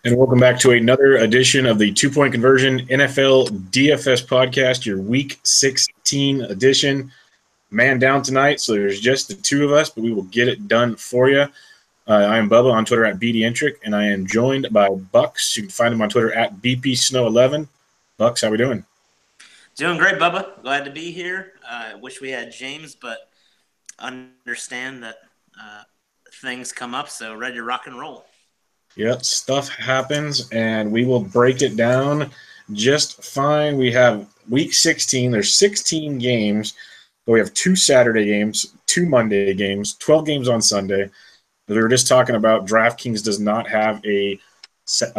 And welcome back to another edition of the 2-Point Conversion NFL DFS podcast, your Week 16 edition. Man down tonight, so there's just the two of us, but we will get it done for you. I am Bubba on Twitter at BDentric, and I am joined by Bucks. You can find him on Twitter at BPSnow11. Bucks, how we doing? Doing great, Bubba. Glad to be here. Wish we had James, but understand that things come up, so ready to rock and roll. Yep, stuff happens, and we will break it down just fine. We have Week 16. There's 16 games, but we have 2 Saturday games, 2 Monday games, 12 games on Sunday. We were just talking about DraftKings does not have a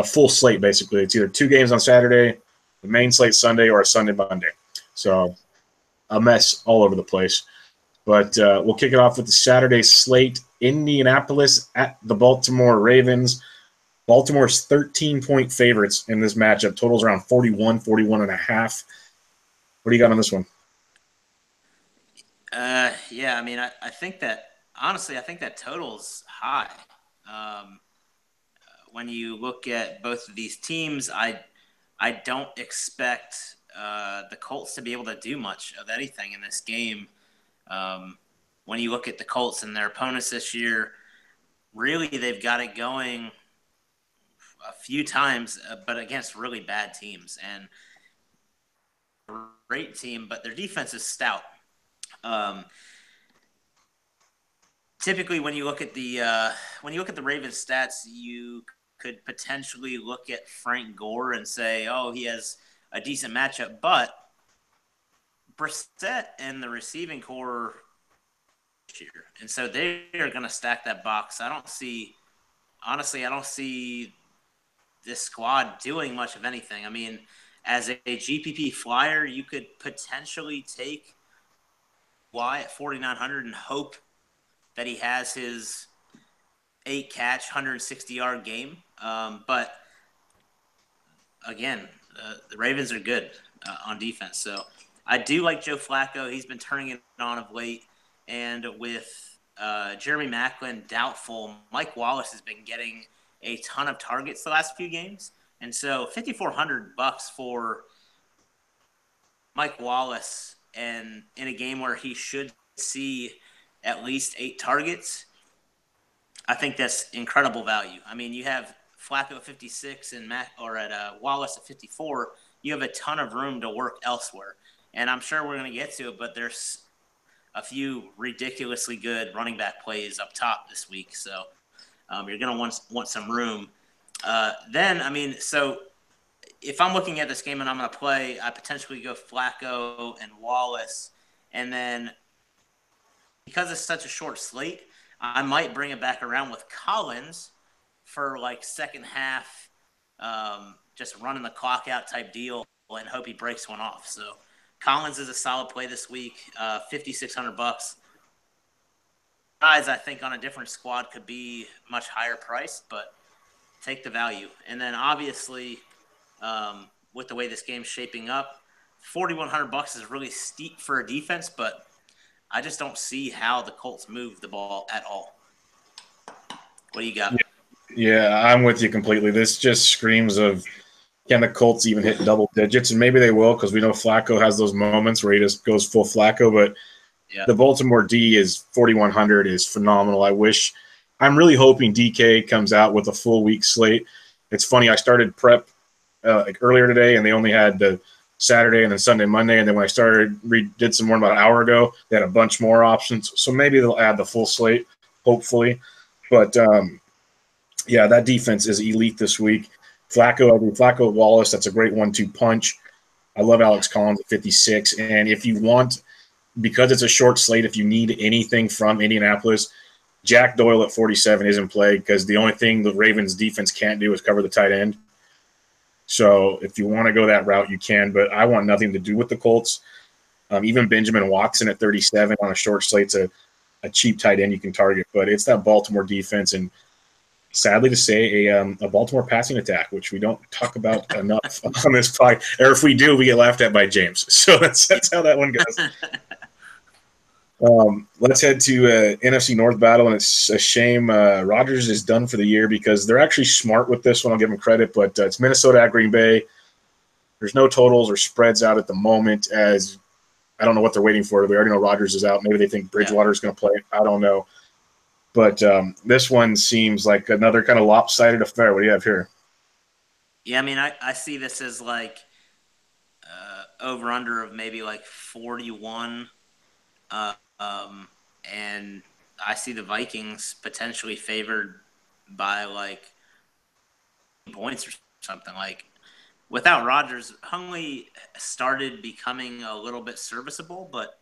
full slate, basically. It's either 2 games on Saturday, the main slate Sunday, or a Sunday Monday. So a mess all over the place. But we'll kick it off with the Saturday slate. Indianapolis at the Baltimore Ravens. Baltimore's 13-point favorites in this matchup. Totals around 41, 41.5. What do you got on this one? Yeah, I mean, I think that, honestly, I think that total's high. When you look at both of these teams, I don't expect the Colts to be able to do much of anything in this game. When you look at the Colts and their opponents this year, really they've got it going a few times, but against really bad teams. And a great team, but their defense is stout. Typically, when you look at the Ravens stats, you could potentially look at Frank Gore and say, "Oh, he has a decent matchup." But Brissett and the receiving core year, and so they are going to stack that box. I don't see this squad doing much of anything. I mean, as a GPP flyer, you could potentially take Y at 4,900 and hope that he has his 8-catch, 160-yard game. But again, the Ravens are good on defense. So I do like Joe Flacco. He's been turning it on of late. And with Jeremy Maclin doubtful, Mike Wallace has been getting a ton of targets the last few games. And so $5,400 for Mike Wallace, and in a game where he should see at least 8 targets, I think that's incredible value. I mean, you have Flacco at 56 and Wallace at 54. You have a ton of room to work elsewhere. And I'm sure we're going to get to it, but there's a few ridiculously good running back plays up top this week. So you're going to want some room. So if I'm looking at this game and I'm going to play, I potentially go Flacco and Wallace. And then because it's such a short slate, I might bring it back around with Collins for like second half, just running the clock out type deal and hope he breaks one off. So Collins is a solid play this week, $5,600. Guys, I think on a different squad could be much higher priced, but take the value. And then obviously, with the way this game's shaping up, $4,100 is really steep for a defense, but I just don't see how the Colts move the ball at all. What do you got? Yeah, I'm with you completely. This just screams of, can the Colts even hit double digits? And maybe they will, because we know Flacco has those moments where he just goes full Flacco. But the Baltimore D is 4,100 is phenomenal. I'm really hoping DK comes out with a full week slate. It's funny, I started prep earlier today, and they only had the Saturday and then Sunday, Monday. And then when I did some more about an hour ago, they had a bunch more options. So maybe they'll add the full slate, hopefully. But, that defense is elite this week. Flacco Wallace, that's a great 1-2 punch. I love Alex Collins at 56. And if you want, because it's a short slate, if you need anything from Indianapolis, Jack Doyle at 47 is in play, because the only thing the Ravens defense can't do is cover the tight end. So if you want to go that route, you can, but I want nothing to do with the Colts. Even Benjamin Watson at 37 on a short slate's a cheap tight end you can target, but it's that Baltimore defense, and sadly to say, a Baltimore passing attack, which we don't talk about enough on this podcast. Or if we do, we get laughed at by James. So that's how that one goes. Let's head to NFC North battle, and it's a shame Rodgers is done for the year because they're actually smart with this one. I'll give them credit, but it's Minnesota at Green Bay. There's no totals or spreads out at the moment, as I don't know what they're waiting for. We already know Rodgers is out. Maybe they think Bridgewater is going to play. I don't know. But this one seems like another kind of lopsided affair. What do you have here? Yeah, I mean, I see this as like over-under of maybe like 41. And I see the Vikings potentially favored by like points or something. Like without Rodgers, Huntley started becoming a little bit serviceable, but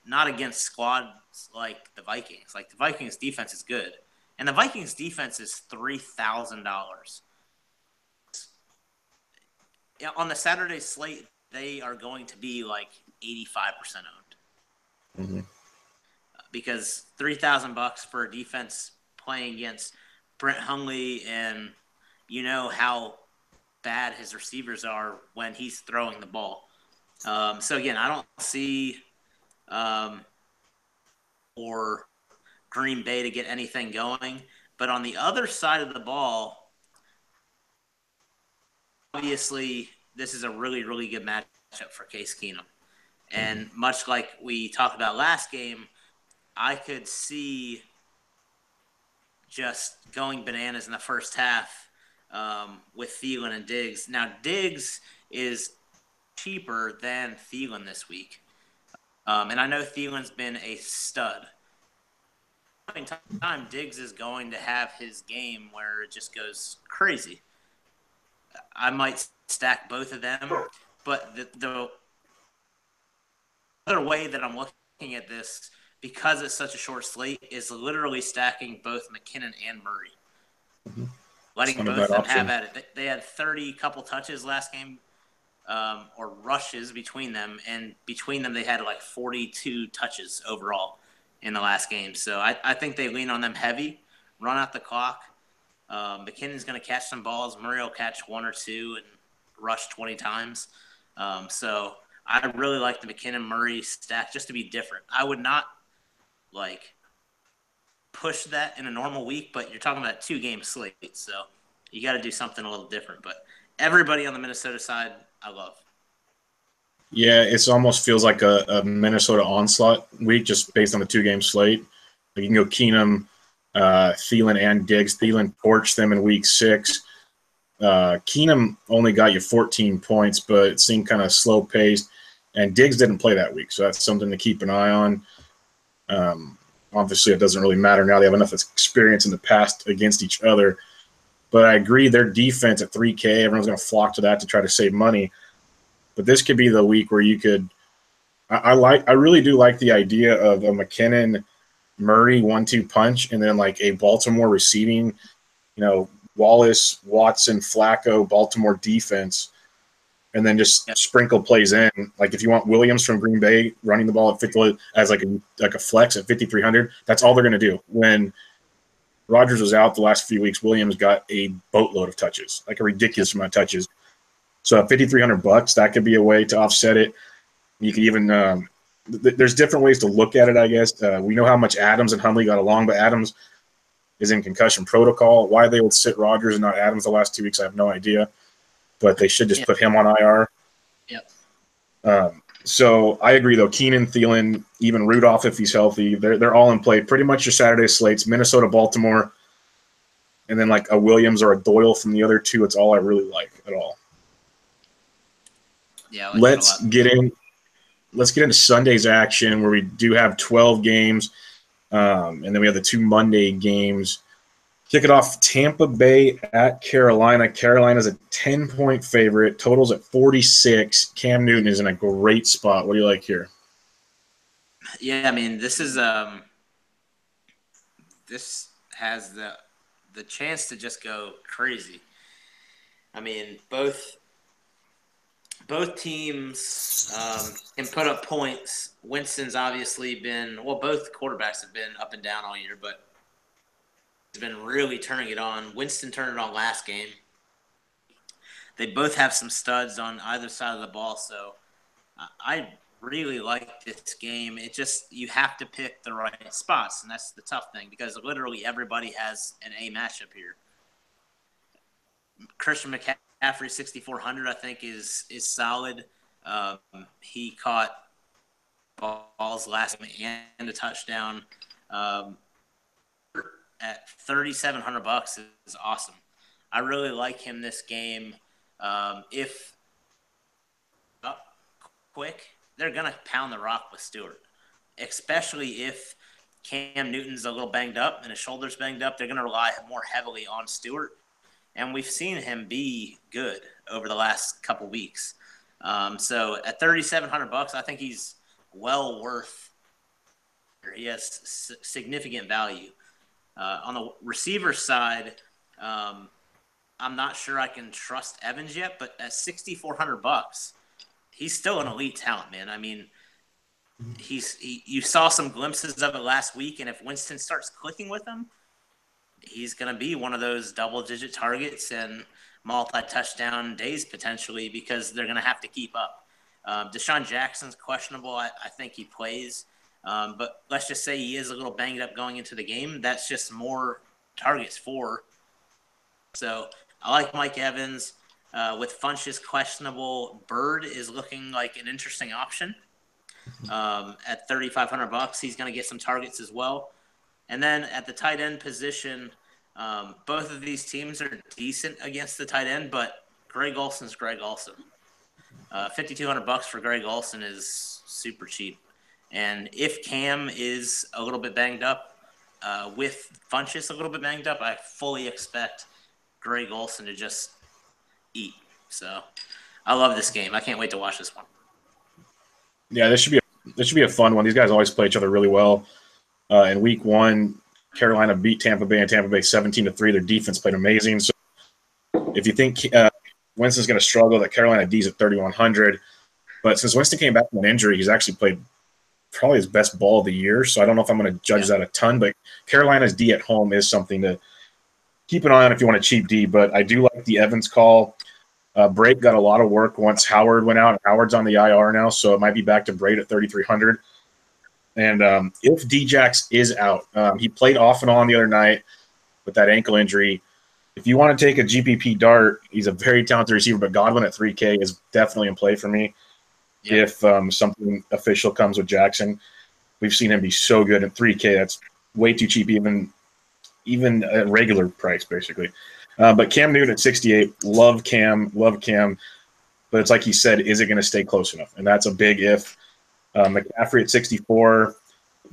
not against squads like the Vikings. Like the Vikings defense is good, and the Vikings defense is $3,000. Yeah, on the Saturday slate, they are going to be like 85% owned. Mm-hmm. Because $3,000 for a defense playing against Brent Hundley, and you know how bad his receivers are when he's throwing the ball. So again, I don't see or Green Bay to get anything going. But on the other side of the ball, obviously, this is a really, really good matchup for Case Keenum. And much like we talked about last game, I could see just going bananas in the first half with Thielen and Diggs. Now, Diggs is cheaper than Thielen this week. And I know Thielen's been a stud. At the same time, Diggs is going to have his game where it just goes crazy. I might stack both of them, but the other way that I'm looking at this, because it's such a short slate, is literally stacking both McKinnon and Murray. Mm-hmm. Letting both of them have at it. They had 30 couple touches last game, or rushes between them, and between them they had like 42 touches overall in the last game. So I think they lean on them heavy, run out the clock. McKinnon's going to catch some balls. Murray will catch one or two and rush 20 times. So I really like the McKinnon-Murray stack just to be different. I would not like push that in a normal week, but you're talking about 2-game slate, so you got to do something a little different. But everybody on the Minnesota side, I love. Yeah, it almost feels like a Minnesota onslaught week just based on the 2-game slate. Like you can go Keenum, Thielen, and Diggs. Thielen torched them in week 6. Keenum only got you 14 points, but it seemed kind of slow paced. And Diggs didn't play that week, so that's something to keep an eye on. Obviously, it doesn't really matter now. They have enough experience in the past against each other. But I agree, their defense at 3K, everyone's going to flock to that to try to save money. But this could be the week where you could – I really do like the idea of a McKinnon Murray 1-2 punch, and then like a Baltimore receiving, Wallace, Watson, Flacco, Baltimore defense, and then just sprinkle plays in. Like if you want Williams from Green Bay running the ball at 50 as like a flex at 5,300, that's all they're going to do. When Rodgers was out the last few weeks, Williams got a boatload of touches, like a ridiculous amount of touches. So at $5,300, that could be a way to offset it. You could even there's different ways to look at it, I guess. We know how much Adams and Hundley got along, but Adams is in concussion protocol. Why they would sit Rodgers and not Adams the last 2 weeks, I have no idea. But they should just put him on IR. Yep. So I agree, though. Keenan, Thielen, even Rudolph, if he's healthy, they're all in play. Pretty much your Saturday slates, Minnesota, Baltimore, and then like a Williams or a Doyle from the other two. It's all I really like at all. Yeah, let's get into Sunday's action where we do have 12 games, and then we have the 2 Monday games. Kick it off, Tampa Bay at Carolina. Carolina's a 10-point favorite. Total's at 46. Cam Newton is in a great spot. What do you like here? Yeah, I mean, this is this has the chance to just go crazy. I mean, both teams can put up points. Winston's obviously been both quarterbacks have been up and down all year, but he's been really turning it on. Winston turned it on last game. They both have some studs on either side of the ball, so I really like this game. It just, you have to pick the right spots, and that's the tough thing because literally everybody has an A matchup here. Christian McCaffrey 6,400 I think is solid. He caught balls last game and a touchdown. At $3,700 is awesome. I really like him this game. If up quick, they're gonna pound the rock with Stewart, especially if Cam Newton's a little banged up and his shoulder's banged up. They're gonna rely more heavily on Stewart, and we've seen him be good over the last couple weeks. So at $3,700, I think he's well worth. He has significant value. On the receiver side, I'm not sure I can trust Evans yet, but at $6,400, he's still an elite talent, man. I mean, you saw some glimpses of it last week, and if Winston starts clicking with him, he's going to be one of those double-digit targets and multi-touchdown days potentially because they're going to have to keep up. Deshaun Jackson's questionable. I think he plays. But let's just say he is a little banged up going into the game. That's just more targets for. So I like Mike Evans. With Funchess questionable, Bird is looking like an interesting option. At $3,500, he's going to get some targets as well. And then at the tight end position, both of these teams are decent against the tight end, but Greg Olson's Greg Olson. $5,200 for Greg Olson is super cheap. And if Cam is a little bit banged up, with Funchess a little bit banged up, I fully expect Greg Olson to just eat. So I love this game. I can't wait to watch this one. Yeah, this should be a fun one. These guys always play each other really well. In week one, Carolina beat Tampa Bay, and Tampa Bay 17-3. Their defense played amazing. So if you think Winston's going to struggle, that Carolina D's at 3,100. But since Winston came back from an injury, he's actually played probably his best ball of the year. So I don't know if I'm going to judge that a ton. But Carolina's D at home is something to keep an eye on if you want a cheap D. But I do like the Evans call. Brate got a lot of work once Howard went out. Howard's on the IR now, so it might be back to Brate at 3,300. And if Djax is out, he played off and on the other night with that ankle injury. If you want to take a GPP dart, he's a very talented receiver, but Godwin at 3K is definitely in play for me. Yeah. If something official comes with Jackson, we've seen him be so good at 3K. That's way too cheap, even at regular price, basically. But Cam Newton at 68, love Cam. But it's like he said, is it going to stay close enough? And that's a big if. McCaffrey at 64,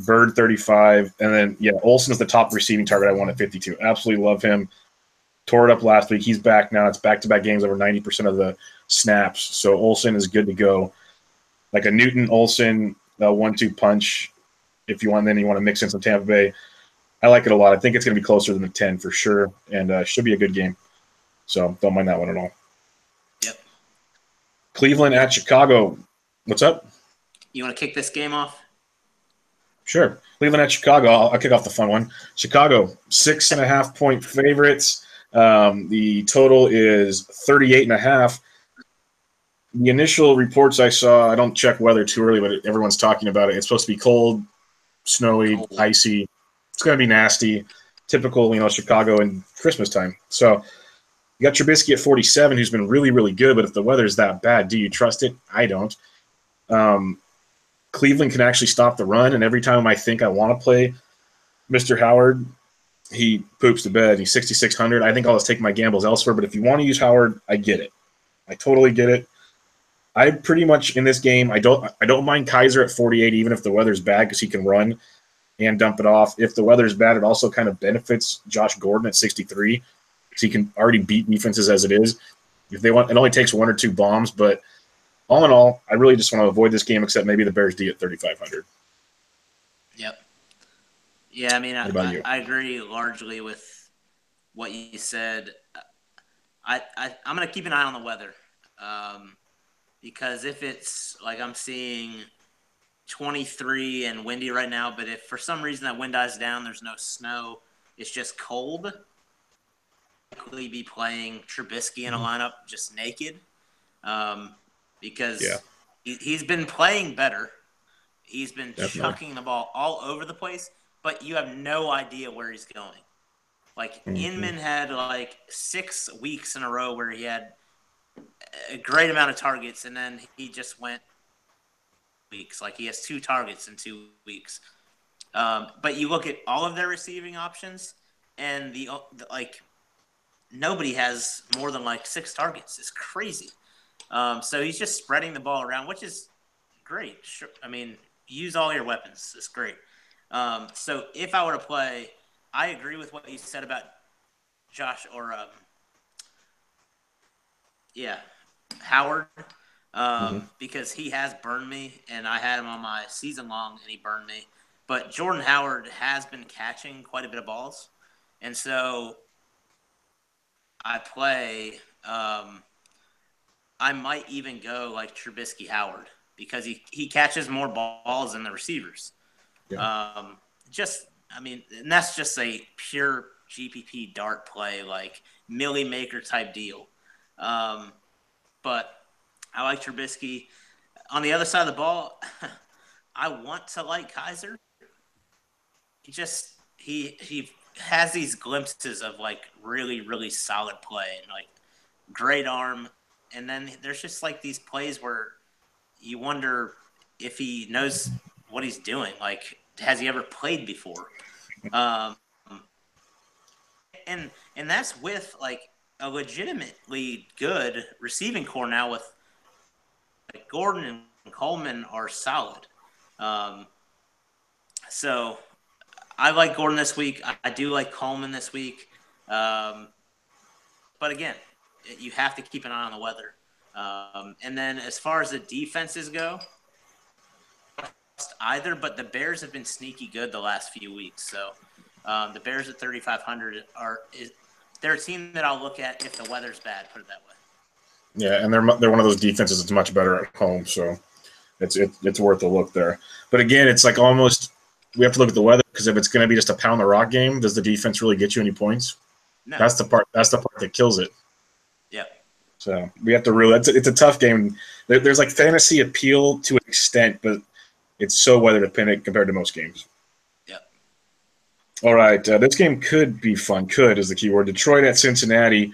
Bird 35, and then, Olsen is the top receiving target I want at 52. Absolutely love him. Tore it up last week. He's back now. It's back-to-back games over 90% of the snaps. So Olsen is good to go. Like a Newton-Olsen 1-2 punch if you want. Then you want to mix in some Tampa Bay. I like it a lot. I think it's going to be closer than a 10 for sure, and should be a good game. So don't mind that one at all. Yep. Cleveland at Chicago. What's up? You want to kick this game off? Sure. Cleveland at Chicago. I'll kick off the fun one. Chicago, 6.5-point favorites. The total is 38.5. The initial reports I saw, I don't check weather too early, but everyone's talking about it. It's supposed to be cold, snowy, icy. It's going to be nasty. Typical, Chicago and Christmas time. So you got Trubisky at 47, who's been really, really good. But if the weather's that bad, do you trust it? I don't. Cleveland can actually stop the run, and every time I think I want to play Mr. Howard, he poops the bed. He's 6,600. I think I'll just take my gambles elsewhere. But if you want to use Howard, I get it. I totally get it. I pretty much in this game, I don't mind Kaiser at 48, even if the weather's bad, because he can run and dump it off. If the weather's bad, it also kind of benefits Josh Gordon at 63, because he can already beat defenses as it is. If they want, it only takes one or two bombs, but all in all, I really just want to avoid this game, except maybe the Bears D at 3,500. Yep. Yeah, I mean, I agree largely with what you said. I'm going to keep an eye on the weather, because if it's like I'm seeing 23 and windy right now, but if for some reason that wind dies down, there's no snow, it's just cold, I'll likely be playing Trubisky in a lineup just naked. Because he's been playing better. He's been Definitely. chucking the ball all over the place, but you have no idea where he's going. Like, Inman had like 6 weeks in a row where he had a great amount of targets, and then he just went weeks. Like, he has 2 targets in 2 weeks. But you look at all of their receiving options, and the nobody has more than like 6 targets. It's crazy. So he's just spreading the ball around, which is great. Sure. I mean, use all your weapons. It's great. So if I were to play, I agree with what you said about Josh or Howard, because he has burned me, and I had him on my season long, and he burned me. But Jordan Howard has been catching quite a bit of balls, and so I play. I might even go like Trubisky Howard because he catches more balls than the receivers. Yeah. And that's just a pure GPP dart play, like Millie Maker type deal. But I like Trubisky. On the other side of the ball, I want to like Kaiser. He has these glimpses of like really, really solid play and like great arm. And then there's just like these plays where you wonder if he knows what he's doing. Like, has he ever played before? And that's with like a legitimately good receiving core now with like Gordon and Coleman are solid. So I like Gordon this week. I do like Coleman this week. But again, you have to keep an eye on the weather. And then as far as the defenses go, either, but the Bears have been sneaky good the last few weeks. So the Bears at 3,500 they're a team that I'll look at if the weather's bad, put it that way. Yeah, and they're one of those defenses that's much better at home, so it's worth a look there. But again, it's like almost we have to look at the weather because if it's going to be just a pound the rock game, does the defense really get you any points? No. That's the part that kills it. Yeah. So we have to really. It's a tough game. There's like fantasy appeal to an extent, but it's so weather dependent compared to most games. Yep. All right, this game could be fun. Could is the key word. Detroit at Cincinnati.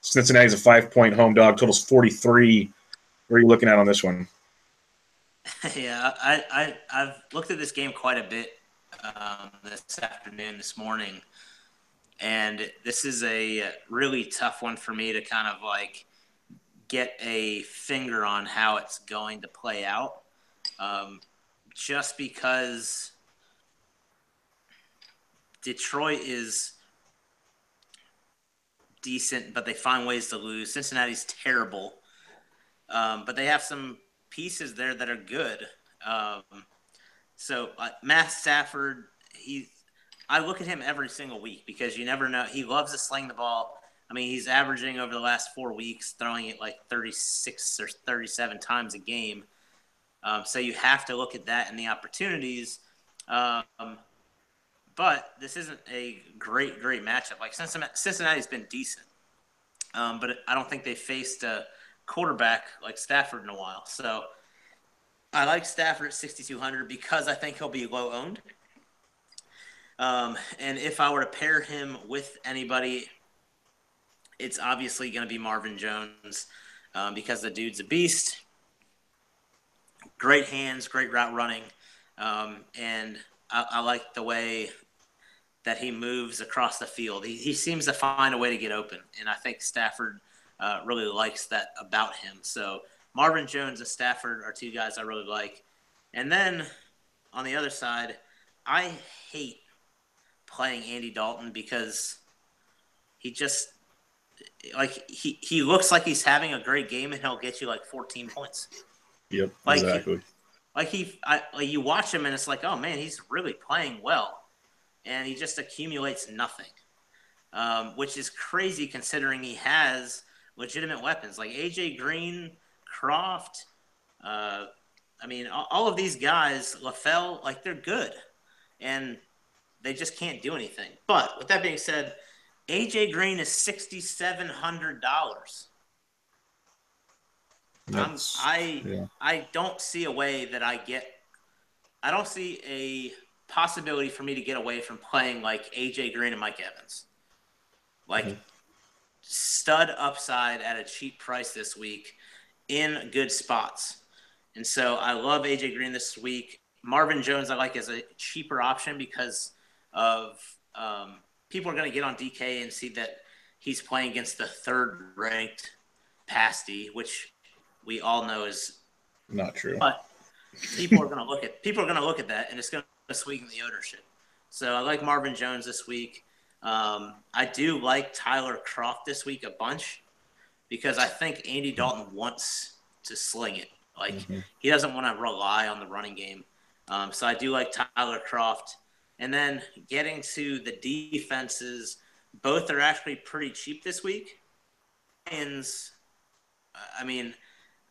Cincinnati's a 5-point home dog. Total's 43. What are you looking at on this one? Yeah, I've looked at this game quite a bit this morning, and this is a really tough one for me to kind of like get a finger on how it's going to play out. Just because Detroit is decent, but they find ways to lose. Cincinnati's terrible, but they have some pieces there that are good. So Matt Stafford, I look at him every single week because you never know. He loves to sling the ball. I mean, he's averaging over the last 4 weeks, throwing it like 36 or 37 times a game. So you have to look at that and the opportunities. But this isn't a great matchup. Like Cincinnati's been decent, but I don't think they faced a quarterback like Stafford in a while. So I like Stafford at 6,200 because I think he'll be low owned. And if I were to pair him with anybody, it's obviously going to be Marvin Jones because the dude's a beast. Great hands, great route running. And I like the way that he moves across the field. He seems to find a way to get open, and I think Stafford really likes that about him. So Marvin Jones and Stafford are 2 guys I really like. And then on the other side, I hate playing Andy Dalton because he just he looks like he's having a great game and he'll get you like 14 points. Yep, exactly. You watch him and it's like, oh man, he's really playing well, and he just accumulates nothing, which is crazy considering he has legitimate weapons like AJ Green, Croft. All of these guys, LaFell, like they're good, and they just can't do anything. But with that being said, AJ Green is $6,700. I don't see a way that I don't see a possibility for me to get away from playing like AJ Green and Mike Evans. Like stud upside at a cheap price this week in good spots. And so I love AJ Green this week. Marvin Jones I like as a cheaper option because of people are going to get on DK and see that he's playing against the third-ranked pasty, which we all know is not true. But people are going to look at that, and it's going to sweeten the ownership. So I like Marvin Jones this week. I do like Tyler Kroft this week a bunch because I think Andy Dalton wants to sling it. Like he doesn't want to rely on the running game. So I do like Tyler Kroft. And then getting to the defenses, both are actually pretty cheap this week. Lions, I mean,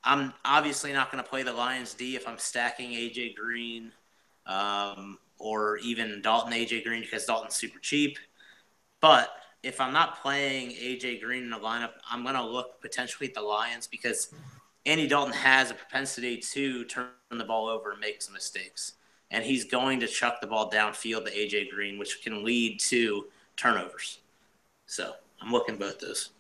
I'm obviously not going to play the Lions D if I'm stacking AJ Green or even Dalton AJ Green because Dalton's super cheap. But if I'm not playing AJ Green in a lineup, I'm going to look potentially at the Lions because Andy Dalton has a propensity to turn the ball over and make some mistakes. And he's going to chuck the ball downfield to AJ Green, which can lead to turnovers. So I'm looking both those.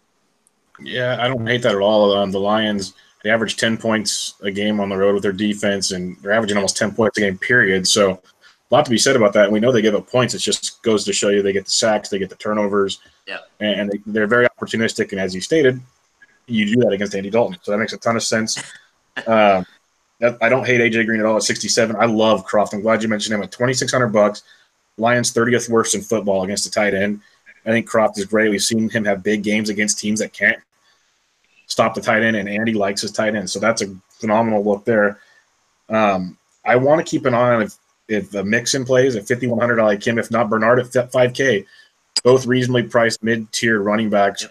Yeah, I don't hate that at all. The Lions, they average 10 points a game on the road with their defense, and they're averaging almost 10 points a game, period. So a lot to be said about that. And we know they give up points. It just goes to show you they get the sacks, they get the turnovers, and they're very opportunistic. And as you stated, you do that against Andy Dalton. So that makes a ton of sense. I don't hate AJ Green at all at 67. I love Kroft. I'm glad you mentioned him at $2,600. Lions 30th worst in football against a tight end. I think Kroft is great. We've seen him have big games against teams that can't stop the tight end, and Andy likes his tight end. So that's a phenomenal look there. I want to keep an eye on if Mixon plays at $5,100, I like him. If not, Bernard at $5K. Both reasonably priced mid-tier running backs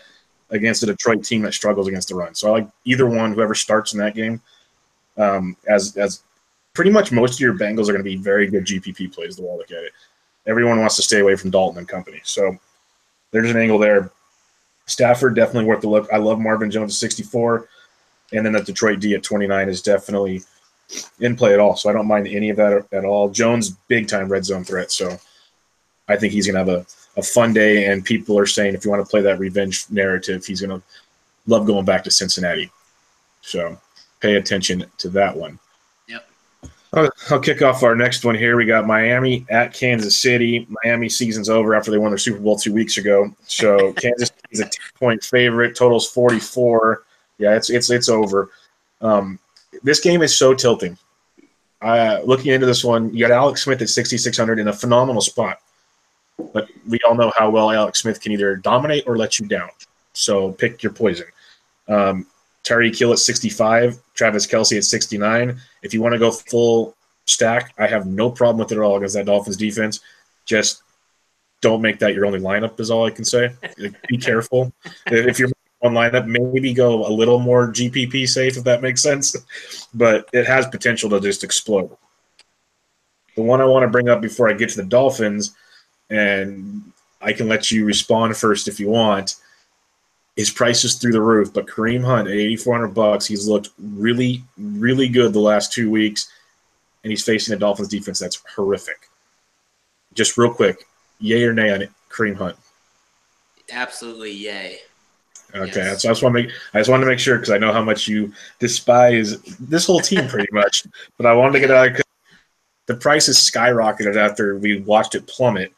against a Detroit team that struggles against the run. So I like either one, whoever starts in that game. As pretty much most of your Bengals are going to be very good GPP plays the way I look at it. Everyone wants to stay away from Dalton and company. So there's an angle there. Stafford, definitely worth the look. I love Marvin Jones at 64. And then the Detroit D at 29 is definitely in play at all. So I don't mind any of that at all. Jones, big-time red zone threat. So I think he's going to have a fun day. And people are saying if you want to play that revenge narrative, he's going to love going back to Cincinnati. So pay attention to that one. I'll kick off our next one here. We got Miami at Kansas City. Miami season's over after they won their Super Bowl 2 weeks ago. So Kansas is a 10-point favorite. Total's 44. Yeah, it's over. This game is so tilting. Looking into this one, you got Alex Smith at 6,600 in a phenomenal spot. But we all know how well Alex Smith can either dominate or let you down. So pick your poison. Tyreek Hill at 65, Travis Kelce at 69. If you want to go full stack, I have no problem with it at all against that Dolphins defense. Just don't make that your only lineup is all I can say. Be careful. If you're one lineup, maybe go a little more GPP safe if that makes sense. But it has potential to just explode. The one I want to bring up before I get to the Dolphins, and I can let you respond first if you want, his price is through the roof, but Kareem Hunt at $8,400, he's looked really, really good the last 2 weeks, and he's facing a Dolphins defense that's horrific. Just real quick, yay or nay on it, Kareem Hunt? Absolutely yay. Okay, yes. So I just wanted to make sure because I know how much you despise this whole team pretty much, but I wanted to get out of the prices skyrocketed after we watched it plummet.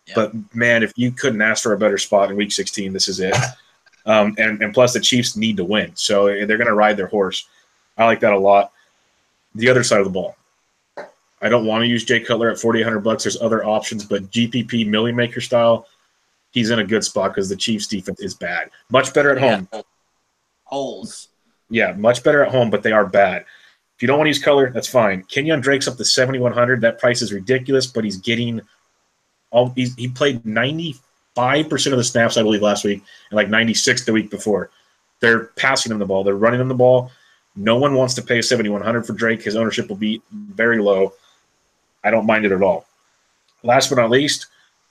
Yep. But, man, if you couldn't ask for a better spot in Week 16, this is it. And plus the Chiefs need to win. So they're going to ride their horse. I like that a lot. The other side of the ball. I don't want to use Jay Cutler at $4,800. There's other options, but GPP Millie Maker style, he's in a good spot because the Chiefs defense is bad. Much better at home. Holes. Yeah, much better at home, but they are bad. If you don't want to use Cutler, that's fine. Kenyon Drake's up to $7,100. That price is ridiculous, but he's getting he played 95% of the snaps, I believe, last week, and like 96 the week before. They're passing him the ball. They're running him the ball. No one wants to pay $7,100 for Drake. His ownership will be very low. I don't mind it at all. Last but not least,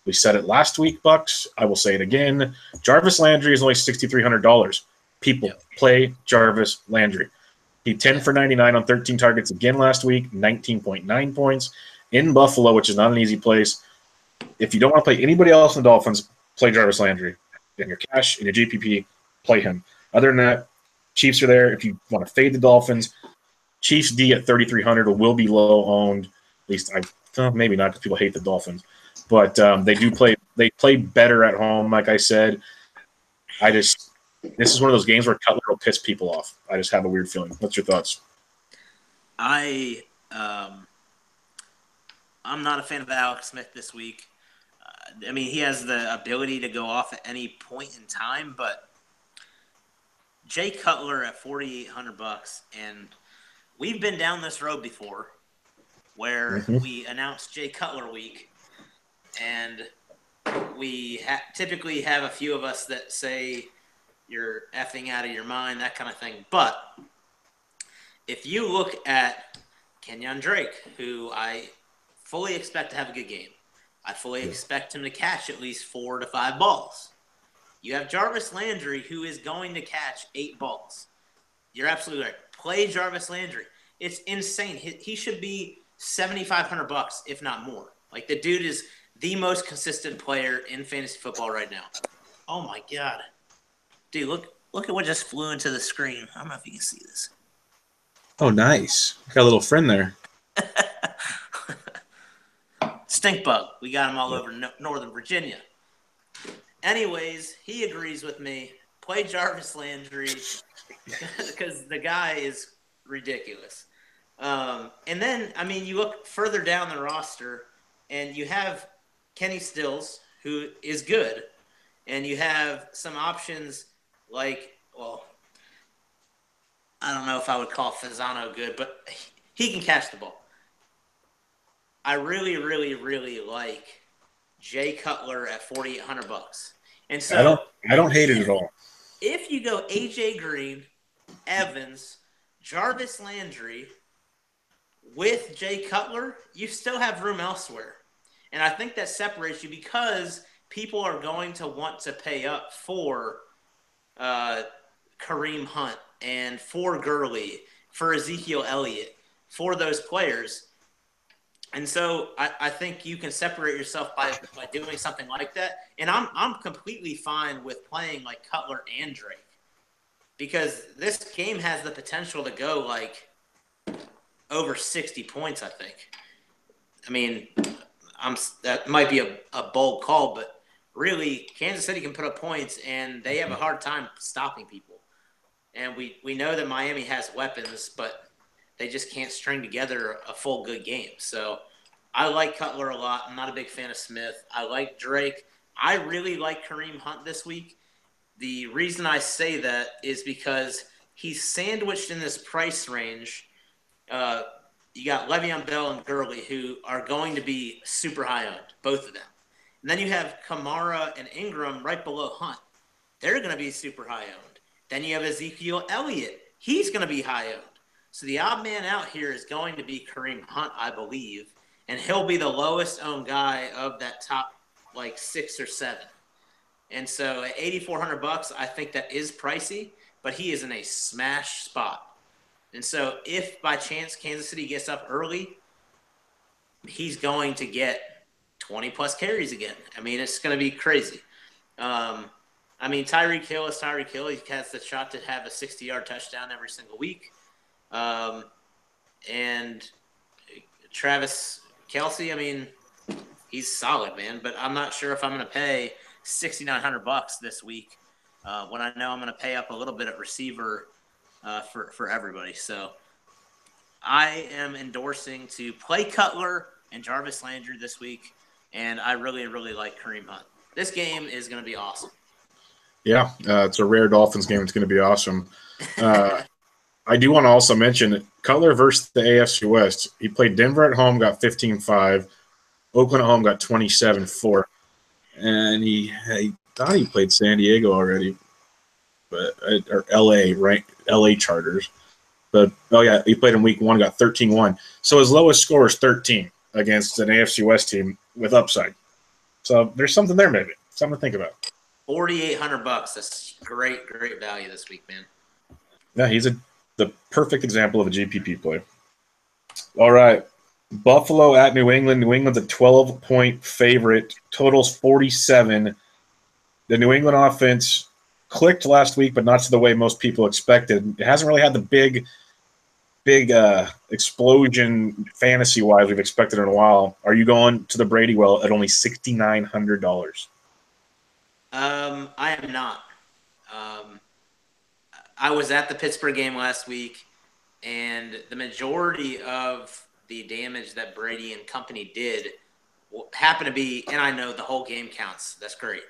we said it last week, Bucks. I will say it again. Jarvis Landry is only $6,300. People play Jarvis Landry. He 10 for 99 on 13 targets again last week, 19.9 points in Buffalo, which is not an easy place. If you don't want to play anybody else in the Dolphins, play Jarvis Landry. In your cash, in your GPP, play him. Other than that, Chiefs are there. If you want to fade the Dolphins, Chiefs D at 3,300 will be low owned. At least maybe not because people hate the Dolphins, but they do play. They play better at home. Like I said, this is one of those games where Cutler will piss people off. I just have a weird feeling. What's your thoughts? I'm not a fan of Alex Smith this week. I mean, he has the ability to go off at any point in time, but Jay Cutler at $4,800, and we've been down this road before, where we announced Jay Cutler week, and we typically have a few of us that say you're effing out of your mind, that kind of thing. But if you look at Kenyon Drake, who I fully expect to have a good game, I fully expect him to catch at least 4 to 5 balls. You have Jarvis Landry, who is going to catch 8 balls. You're absolutely right. Play Jarvis Landry. It's insane. He should be $7,500, if not more. Like, the dude is the most consistent player in fantasy football right now. Oh my God, dude! Look at what just flew into the screen. I don't know if you can see this. Oh, nice. Got a little friend there. Stink bug. We got him all over Northern Virginia. Anyways, he agrees with me. Play Jarvis Landry because the guy is ridiculous. And then, I mean, you look further down the roster, and you have Kenny Stills, who is good, and you have some options like, well, I don't know if I would call Fasano good, but he can catch the ball. I really, really, really like Jay Cutler at $4,800. And so I don't hate it at all. If you go AJ Green, Evans, Jarvis Landry with Jay Cutler, you still have room elsewhere. And I think that separates you because people are going to want to pay up for Kareem Hunt and for Gurley, for Ezekiel Elliott, for those players. And so I think you can separate yourself by doing something like that. And I'm completely fine with playing like Cutler and Drake because this game has the potential to go like over 60 points, I think. I mean, that might be a bold call, but really Kansas City can put up points and they have a hard time stopping people. And we know that Miami has weapons, but they just can't string together a full good game. So I like Cutler a lot. I'm not a big fan of Smith. I like Drake. I really like Kareem Hunt this week. The reason I say that is because he's sandwiched in this price range. You got Le'Veon Bell and Gurley, who are going to be super high owned, both of them. And then you have Kamara and Ingram right below Hunt. They're going to be super high owned. Then you have Ezekiel Elliott. He's going to be high owned. So the odd man out here is going to be Kareem Hunt, I believe, and he'll be the lowest owned guy of that top like 6 or 7. And so at $8,400, I think that is pricey, but he is in a smash spot. And so if by chance Kansas City gets up early, he's going to get 20-plus carries again. I mean, it's going to be crazy. I mean, Tyreek Hill is Tyreek Hill. He has the shot to have a 60-yard touchdown every single week. And Travis Kelce, I mean, he's solid, man. But I'm not sure if I'm going to pay $6,900 this week when I know I'm going to pay up a little bit at receiver for everybody. So I am endorsing to play Cutler and Jarvis Landry this week, and I really, really like Kareem Hunt. This game is going to be awesome. Yeah, it's a rare Dolphins game. It's going to be awesome. I do want to also mention Cutler versus the AFC West. He played Denver at home, got 15-5. Oakland at home got 27-4. And he thought he played San Diego already, but or LA, right? LA Chargers. But, oh, yeah, he played in week 1, got 13-1. So his lowest score is 13 against an AFC West team with upside. So there's something there maybe. Something to think about. $4,800. That's great, great value this week, man. Yeah, he's a the perfect example of a GPP play. All right. Buffalo at New England. New England's a 12-point favorite. Totals 47. The New England offense clicked last week, but not to the way most people expected. It hasn't really had the big explosion fantasy-wise we've expected in a while. Are you going to the Brady well at only $6,900? I am not. I was at the Pittsburgh game last week, and the majority of the damage that Brady and company did happened to be, and I know the whole game counts. That's great.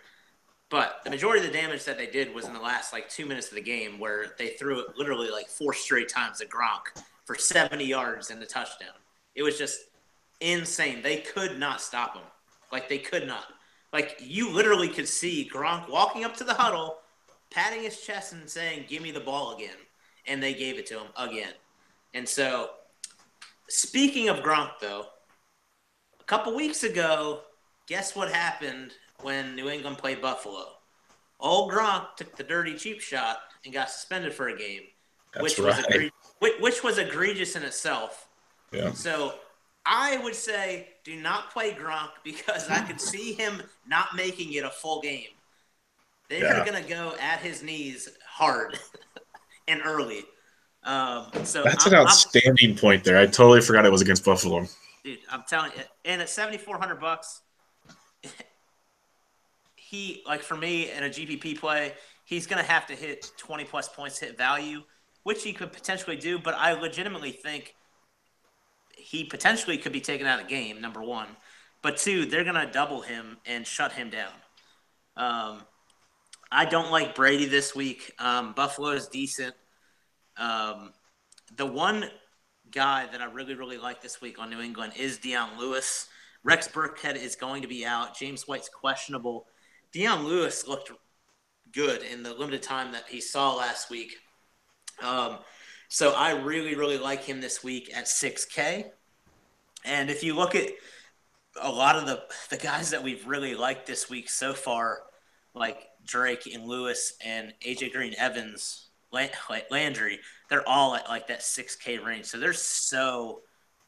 But the majority of the damage that they did was in the last 2 minutes of the game, where they threw it literally 4 straight times at Gronk for 70 yards and a touchdown. It was just insane. They could not stop him. They could not. You literally could see Gronk walking up to the huddle, patting his chest and saying, "Give me the ball again." And they gave it to him again. And so, speaking of Gronk, though, a couple weeks ago, guess what happened when New England played Buffalo? Old Gronk took the dirty cheap shot and got suspended for a game, which was egregious in itself. Yeah. So I would say do not play Gronk, because I could see him not making it a full game. They're going to go at his knees hard and early. So that's an outstanding point there. I totally forgot it was against Buffalo. Dude, I'm telling you, and at $7,400, he, for me in a GPP play, he's going to have to hit 20-plus points to hit value, which he could potentially do, but I legitimately think he potentially could be taken out of the game, number one. But two, they're going to double him and shut him down. I don't like Brady this week. Buffalo is decent. The one guy that I really, really like this week on New England is Dion Lewis. Rex Burkhead is going to be out. James White's questionable. Dion Lewis looked good in the limited time that he saw last week. So I really, really like him this week at $6K. And if you look at a lot of the guys that we've really liked this week so far, like Drake and Lewis and AJ Green, Evans, Landry, they're all at that $6K range. So there's so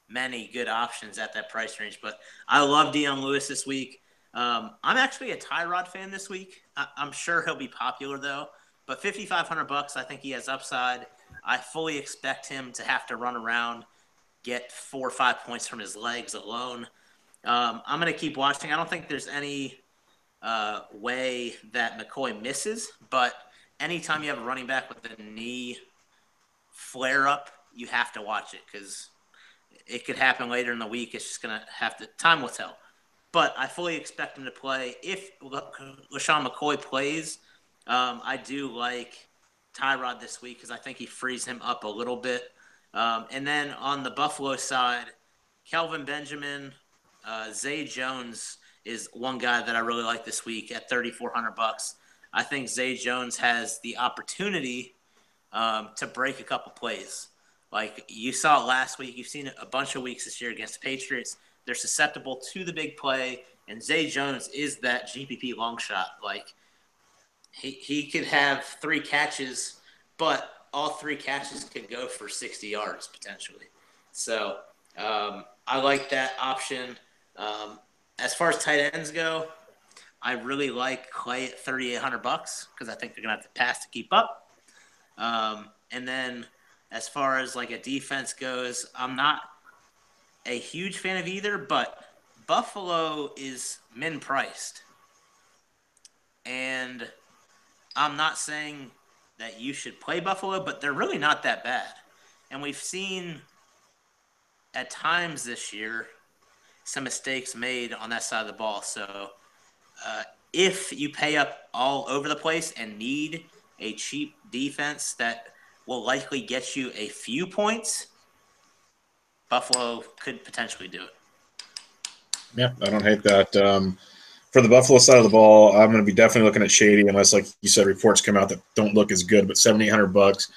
many good options at that price range. But I love Dion Lewis this week. I'm actually a Tyrod fan this week. I'm sure he'll be popular though. But $5,500, I think he has upside. I fully expect him to have to run around, get 4 or 5 points from his legs alone. I'm going to keep watching. I don't think there's any way that McCoy misses, but anytime you have a running back with a knee flare-up, you have to watch it because it could happen later in the week. It's just going to have to – time will tell. But I fully expect him to play. If LaShawn McCoy plays, I do like Tyrod this week because I think he frees him up a little bit. And then on the Buffalo side, Kelvin Benjamin, Zay Jones is one guy that I really like this week at $3,400. I think Zay Jones has the opportunity to break a couple plays. Like you saw it last week. You've seen it a bunch of weeks this year against the Patriots. They're susceptible to the big play, and Zay Jones is that GPP long shot. Like he could have 3 catches, but all 3 catches could go for 60 yards potentially. So I like that option. As far as tight ends go, I really like Clay at $3,800 because I think they're gonna have to pass to keep up. And then as far as like a defense goes, I'm not a huge fan of either, but Buffalo is min priced, and I'm not saying that you should play Buffalo, but they're really not that bad. And we've seen at times this year some mistakes made on that side of the ball. So if you pay up all over the place and need a cheap defense that will likely get you a few points, Buffalo could potentially do it. Yeah, I don't hate that. For the Buffalo side of the ball, I'm going to be definitely looking at Shady, unless, like you said, reports come out that don't look as good. But $7,800,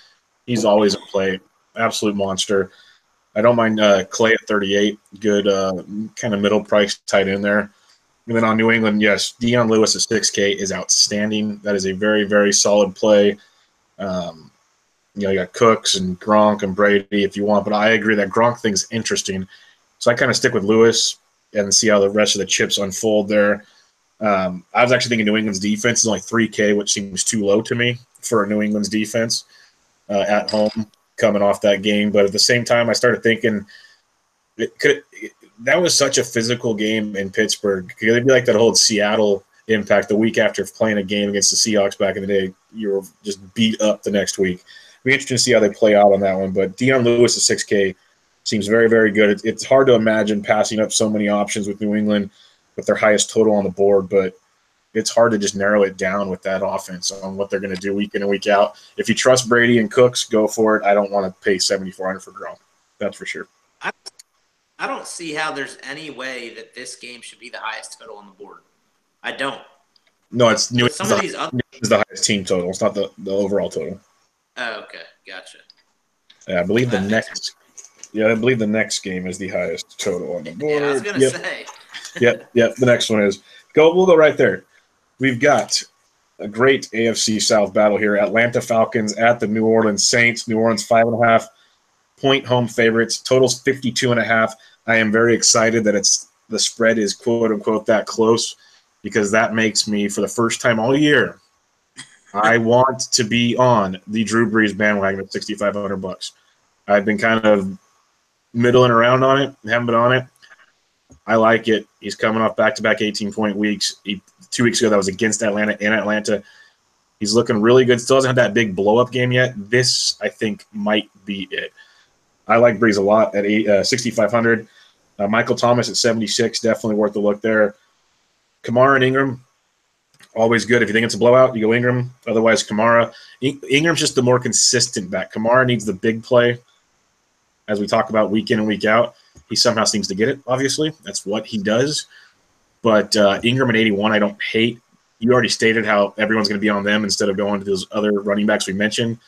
he's always in play. Absolute monster. I don't mind Clay at 38. Good kind of middle price tight end there. And then on New England, yes, Dion Lewis at 6K is outstanding. That is a very, very solid play. You got Cooks and Gronk and Brady if you want, but I agree that Gronk thing's interesting. So I kind of stick with Lewis and see how the rest of the chips unfold there. I was actually thinking New England's defense is only 3K, which seems too low to me for New England's defense at home coming off that game. But at the same time, I started thinking that was such a physical game in Pittsburgh. Could it be like that whole Seattle impact the week after playing a game against the Seahawks back in the day? You were just beat up the next week. It'll be interesting to see how they play out on that one. But Deion Lewis at 6K seems very, very good. It's hard to imagine passing up so many options with New England with their highest total on the board, but it's hard to just narrow it down with that offense on what they're going to do week in and week out. If you trust Brady and Cooks, go for it. I don't want to pay $7,400 for Gronk. That's for sure. I don't see how there's any way that this game should be the highest total on the board. I don't. No, it's New England is the highest team total. It's not the overall total. Oh, okay. Gotcha. Yeah, I believe the next game is the highest total on the board. Yeah, I was going to say. Yep. The next one is. We'll go right there. We've got a great AFC South battle here. Atlanta Falcons at the New Orleans Saints. New Orleans 5.5-point home favorites. Totals 52.5. I am very excited that the spread is quote unquote that close because that makes me, for the first time all year, I want to be on the Drew Brees bandwagon at $6,500. I've been kind of middling around on it, haven't been on it. I like it. He's coming off back-to-back 18-point weeks. 2 weeks ago, that was against Atlanta in Atlanta. He's looking really good. Still doesn't have that big blow-up game yet. This, I think, might be it. I like Brees a lot at 6,500. Michael Thomas at 76, definitely worth a look there. Kamara and Ingram, always good. If you think it's a blowout, you go Ingram. Otherwise, Kamara. Ingram's just the more consistent back. Kamara needs the big play, as we talk about week in and week out. He somehow seems to get it, obviously. That's what he does. But Ingram at 81, I don't hate. You already stated how everyone's going to be on them instead of going to those other running backs we mentioned.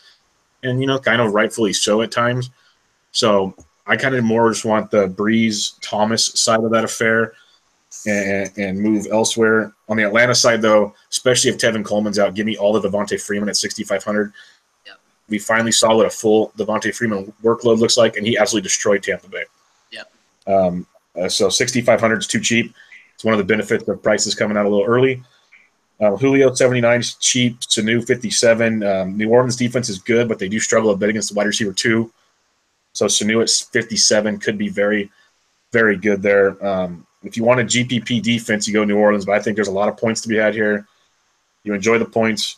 And, kind of rightfully so at times. So I kind of more just want the Brees-Thomas side of that affair and move elsewhere. On the Atlanta side, though, especially if Tevin Coleman's out, give me all of Devontae Freeman at 6,500. Yep. We finally saw what a full Devontae Freeman workload looks like, and he absolutely destroyed Tampa Bay. So 6,500 is too cheap. It's one of the benefits of prices coming out a little early. Julio 79 is cheap. Sanu 57. New Orleans defense is good, but they do struggle a bit against the wide receiver too. So Sanu at 57 could be very, very good there. If you want a GPP defense, you go New Orleans, but I think there's a lot of points to be had here. You enjoy the points.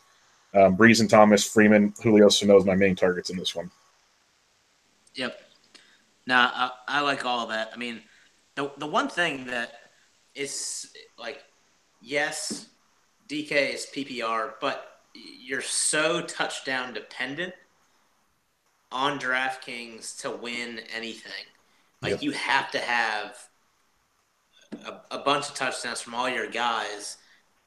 Brees and Thomas, Freeman, Julio, Sanu is my main targets in this one. Yep. Now, I like all of that. I mean, the one thing that is like, yes, DK is PPR, but you're so touchdown dependent on DraftKings to win anything. Like, you have to have a bunch of touchdowns from all your guys.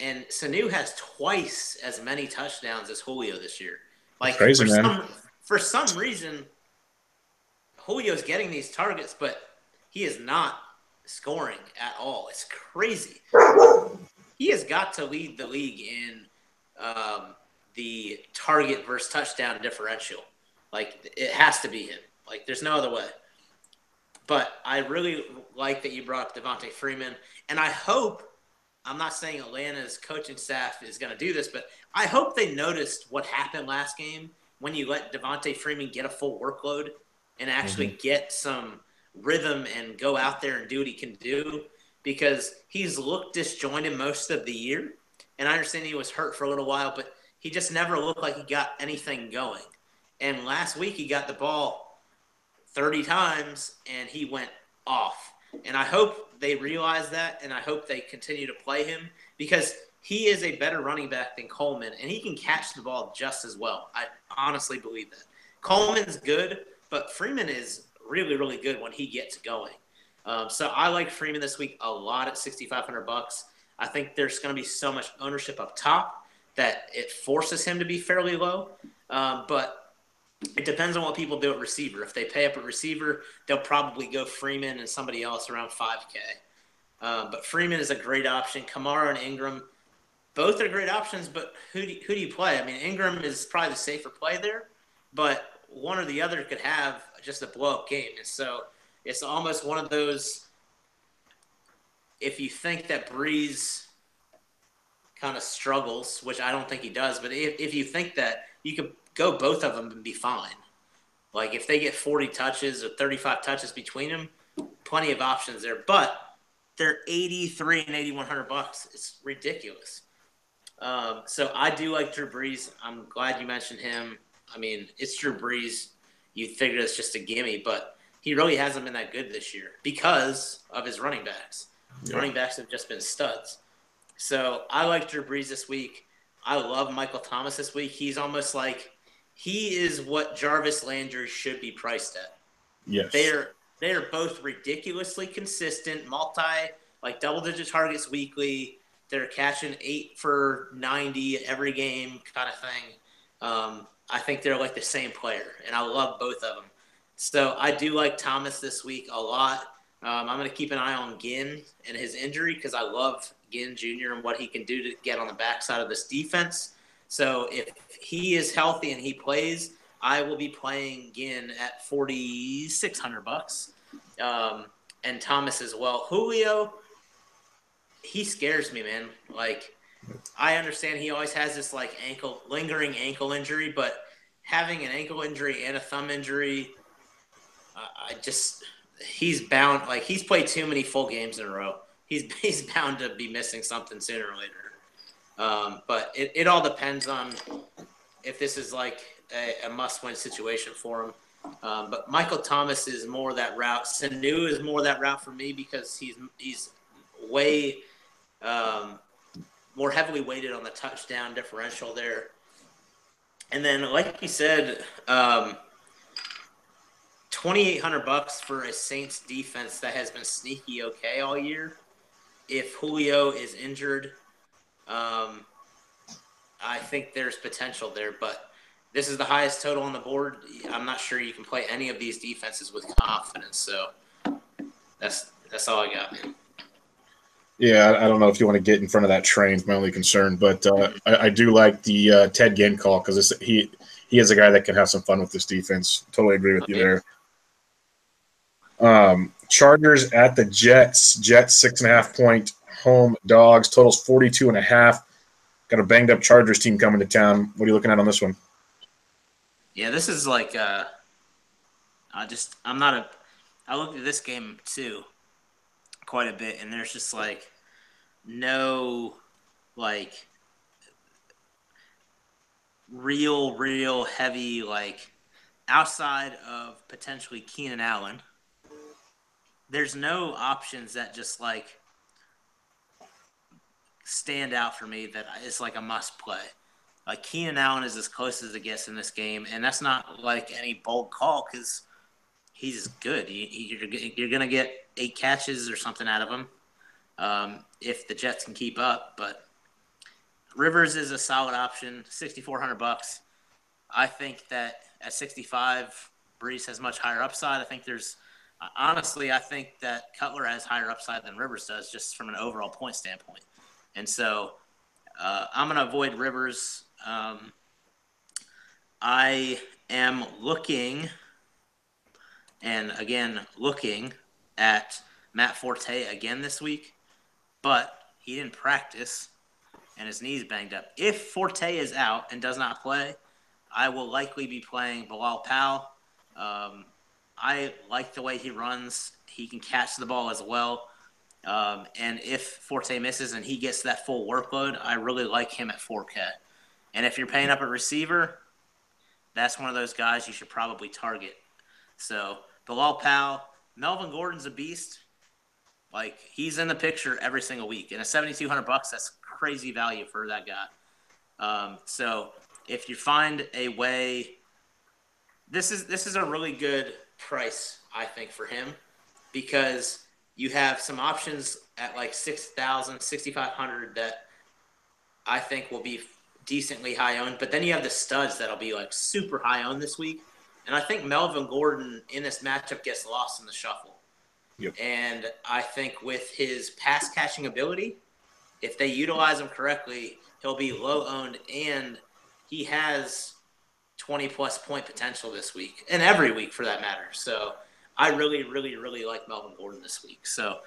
And Sanu has twice as many touchdowns as Julio this year. Like, crazy, man. For some reason, Julio's getting these targets, but he is not scoring at all. It's crazy. He has got to lead the league in the target versus touchdown differential. Like, it has to be him. Like, there's no other way. But I really like that you brought up Devontae Freeman. And I hope, I'm not saying Atlanta's coaching staff is going to do this, but I hope they noticed what happened last game when you let Devontae Freeman get a full workload and actually get some rhythm and go out there and do what he can do, because he's looked disjointed most of the year. And I understand he was hurt for a little while, but he just never looked like he got anything going. And last week he got the ball 30 times and he went off. And I hope they realize that, and I hope they continue to play him, because he is a better running back than Coleman, and he can catch the ball just as well. I honestly believe that. Coleman's good, but Freeman is really, really good when he gets going. So I like Freeman this week a lot at $6,500. I think there's going to be so much ownership up top that it forces him to be fairly low. But it depends on what people do at receiver. If they pay up at receiver, they'll probably go Freeman and somebody else around 5K. But Freeman is a great option. Kamara and Ingram, both are great options, but who do you play? I mean, Ingram is probably the safer play there. but one or the other could have just a blow-up game. And so it's almost one of those, if you think that Breeze kind of struggles, which I don't think he does, but if you think that, you could go both of them and be fine. Like if they get 40 touches or 35 touches between them, plenty of options there. But they're 83 and $8,100. It's ridiculous. So I do like Drew Brees. I'm glad you mentioned him. I mean, it's Drew Brees. You figure it's just a gimme, but he really hasn't been that good this year because of his running backs. Yeah. Running backs have just been studs. So I like Drew Brees this week. I love Michael Thomas this week. He's almost like he is what Jarvis Landry should be priced at. Yes. They are both ridiculously consistent, double-digit targets weekly. They're catching 8 for 90 every game kind of thing. I think they're like the same player, and I love both of them. So I do like Thomas this week a lot. I'm going to keep an eye on Ginn and his injury because I love Ginn Jr. and what he can do to get on the backside of this defense. So if he is healthy and he plays, I will be playing Ginn at $4,600, and Thomas as well. Julio, he scares me, man. Like, I understand he always has this like lingering ankle injury, but having an ankle injury and a thumb injury, he's bound. Like, he's played too many full games in a row. He's bound to be missing something sooner or later. But it all depends on if this is like a must-win situation for him. But Michael Thomas is more that route. Sanu is more that route for me because he's way more heavily weighted on the touchdown differential there. And then, like you said, $2,800 for a Saints defense that has been sneaky okay all year. If Julio is injured, I think there's potential there, but this is the highest total on the board. I'm not sure you can play any of these defenses with confidence. So that's all I got, man. Yeah, I don't know if you want to get in front of that train. It's my only concern, but I do like the Ted Ginn call because he is a guy that can have some fun with this defense. Totally agree with you there. Chargers at the Jets. Jets 6.5-point home dogs. Totals 42.5. Got a banged up Chargers team coming to town. What are you looking at on this one? Yeah, this is like I looked at this game too quite a bit, and there's just like no like real heavy, like outside of potentially Keenan Allen. There's no options that just like stand out for me that is like a must play. Like Keenan Allen is as close as it gets in this game, and that's not like any bold call because he's good. You're going to get 8 catches or something out of him if the Jets can keep up. But Rivers is a solid option, $6,400. I think that at 65, Brees has much higher upside. I think that Cutler has higher upside than Rivers does, just from an overall point standpoint. And so I'm going to avoid Rivers. I am looking at Matt Forte again this week, but he didn't practice and his knee's banged up. If Forte is out and does not play, I will likely be playing Bilal Powell. I like the way he runs. He can catch the ball as well. And if Forte misses and he gets that full workload, I really like him at 4K. And if you're paying up at receiver, that's one of those guys you should probably target. So Bilal Powell, Melvin Gordon's a beast. Like, he's in the picture every single week. And at $7,200, that's crazy value for that guy. So if you find a way, this is a really good price, I think, for him, because you have some options at like 6,000, 6,500 that I think will be decently high owned. But then you have the studs that'll be like super high owned this week. And I think Melvin Gordon in this matchup gets lost in the shuffle. Yep. And I think with his pass catching ability, if they utilize him correctly, he'll be low owned, and he has 20-plus point potential this week, and every week for that matter. So I really, really, really like Melvin Gordon this week. So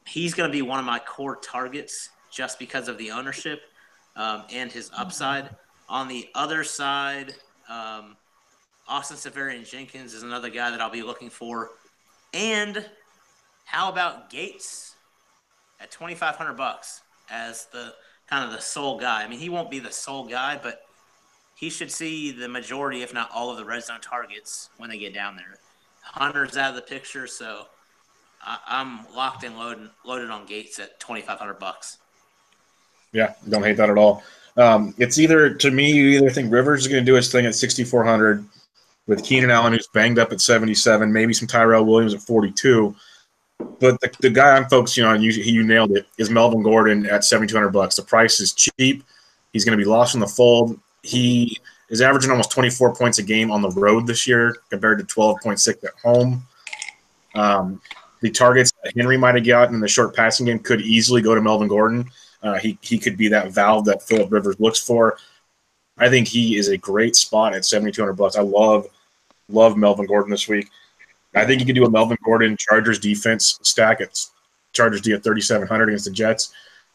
he's going to be one of my core targets just because of the ownership and his upside. On the other side, Austin Seferian-Jenkins is another guy that I'll be looking for. And how about Gates at $2,500 as the kind of the sole guy? I mean, he won't be the sole guy, but he should see the majority, if not all, of the red zone targets when they get down there. Hunter's out of the picture, so I'm locked and loaded on Gates at $2,500. Yeah, don't hate that at all. It's either, to me, you either think Rivers is going to do his thing at 6,400 with Keenan Allen, who's banged up at 77, maybe some Tyrell Williams at 42. But the guy I'm focusing on, you nailed it, is Melvin Gordon at $7,200. The price is cheap. He's going to be lost in the fold. He is averaging almost 24 points a game on the road this year compared to 12.6 at home. The targets that Henry might have gotten in the short passing game could easily go to Melvin Gordon. He could be that valve that Phillip Rivers looks for. I think he is a great spot at $7,200. I love Melvin Gordon this week. I think you could do a Melvin Gordon Chargers defense stack at Chargers D at 3,700 against the Jets.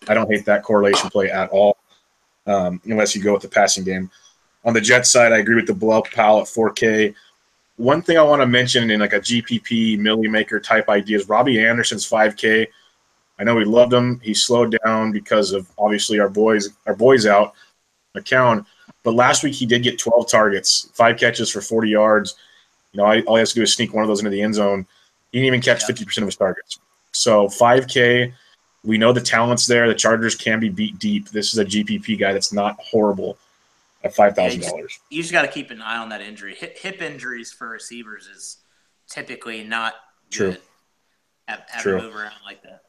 I don't hate that correlation play at all, unless you go with the passing game. On the Jets side, I agree with the Bilal Powell at 4K. One thing I want to mention in like a GPP Millie Maker type idea is Robbie Anderson's 5K. I know we loved him. He slowed down because of obviously our boys out, McCown. But last week he did get 12 targets, 5 catches for 40 yards. All he has to do is sneak one of those into the end zone. He didn't even catch 50% of his targets. So 5K, we know the talent's there. The Chargers can be beat deep. This is a GPP guy that's not horrible at $5,000. You just got to keep an eye on that injury. Hip injuries for receivers is typically not good. Have to move around like that.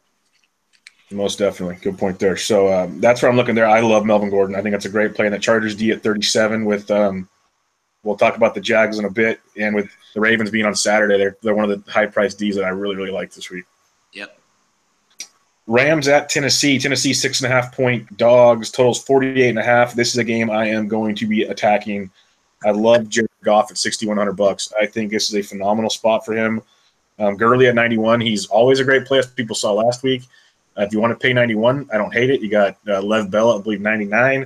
Most definitely. Good point there. So that's where I'm looking there. I love Melvin Gordon. I think that's a great play in the Chargers D at 37 with we'll talk about the Jags in a bit, and with the Ravens being on Saturday, they're one of the high-priced Ds that I really, really like this week. Yep. Rams at Tennessee. Tennessee 6.5-point dogs. Totals 48.5. This is a game I am going to be attacking. I love Jared Goff at $6,100. I think this is a phenomenal spot for him. Gurley at 91. He's always a great play, as people saw last week. If you want to pay 91, I don't hate it. You got Lev Bell, I believe, 99.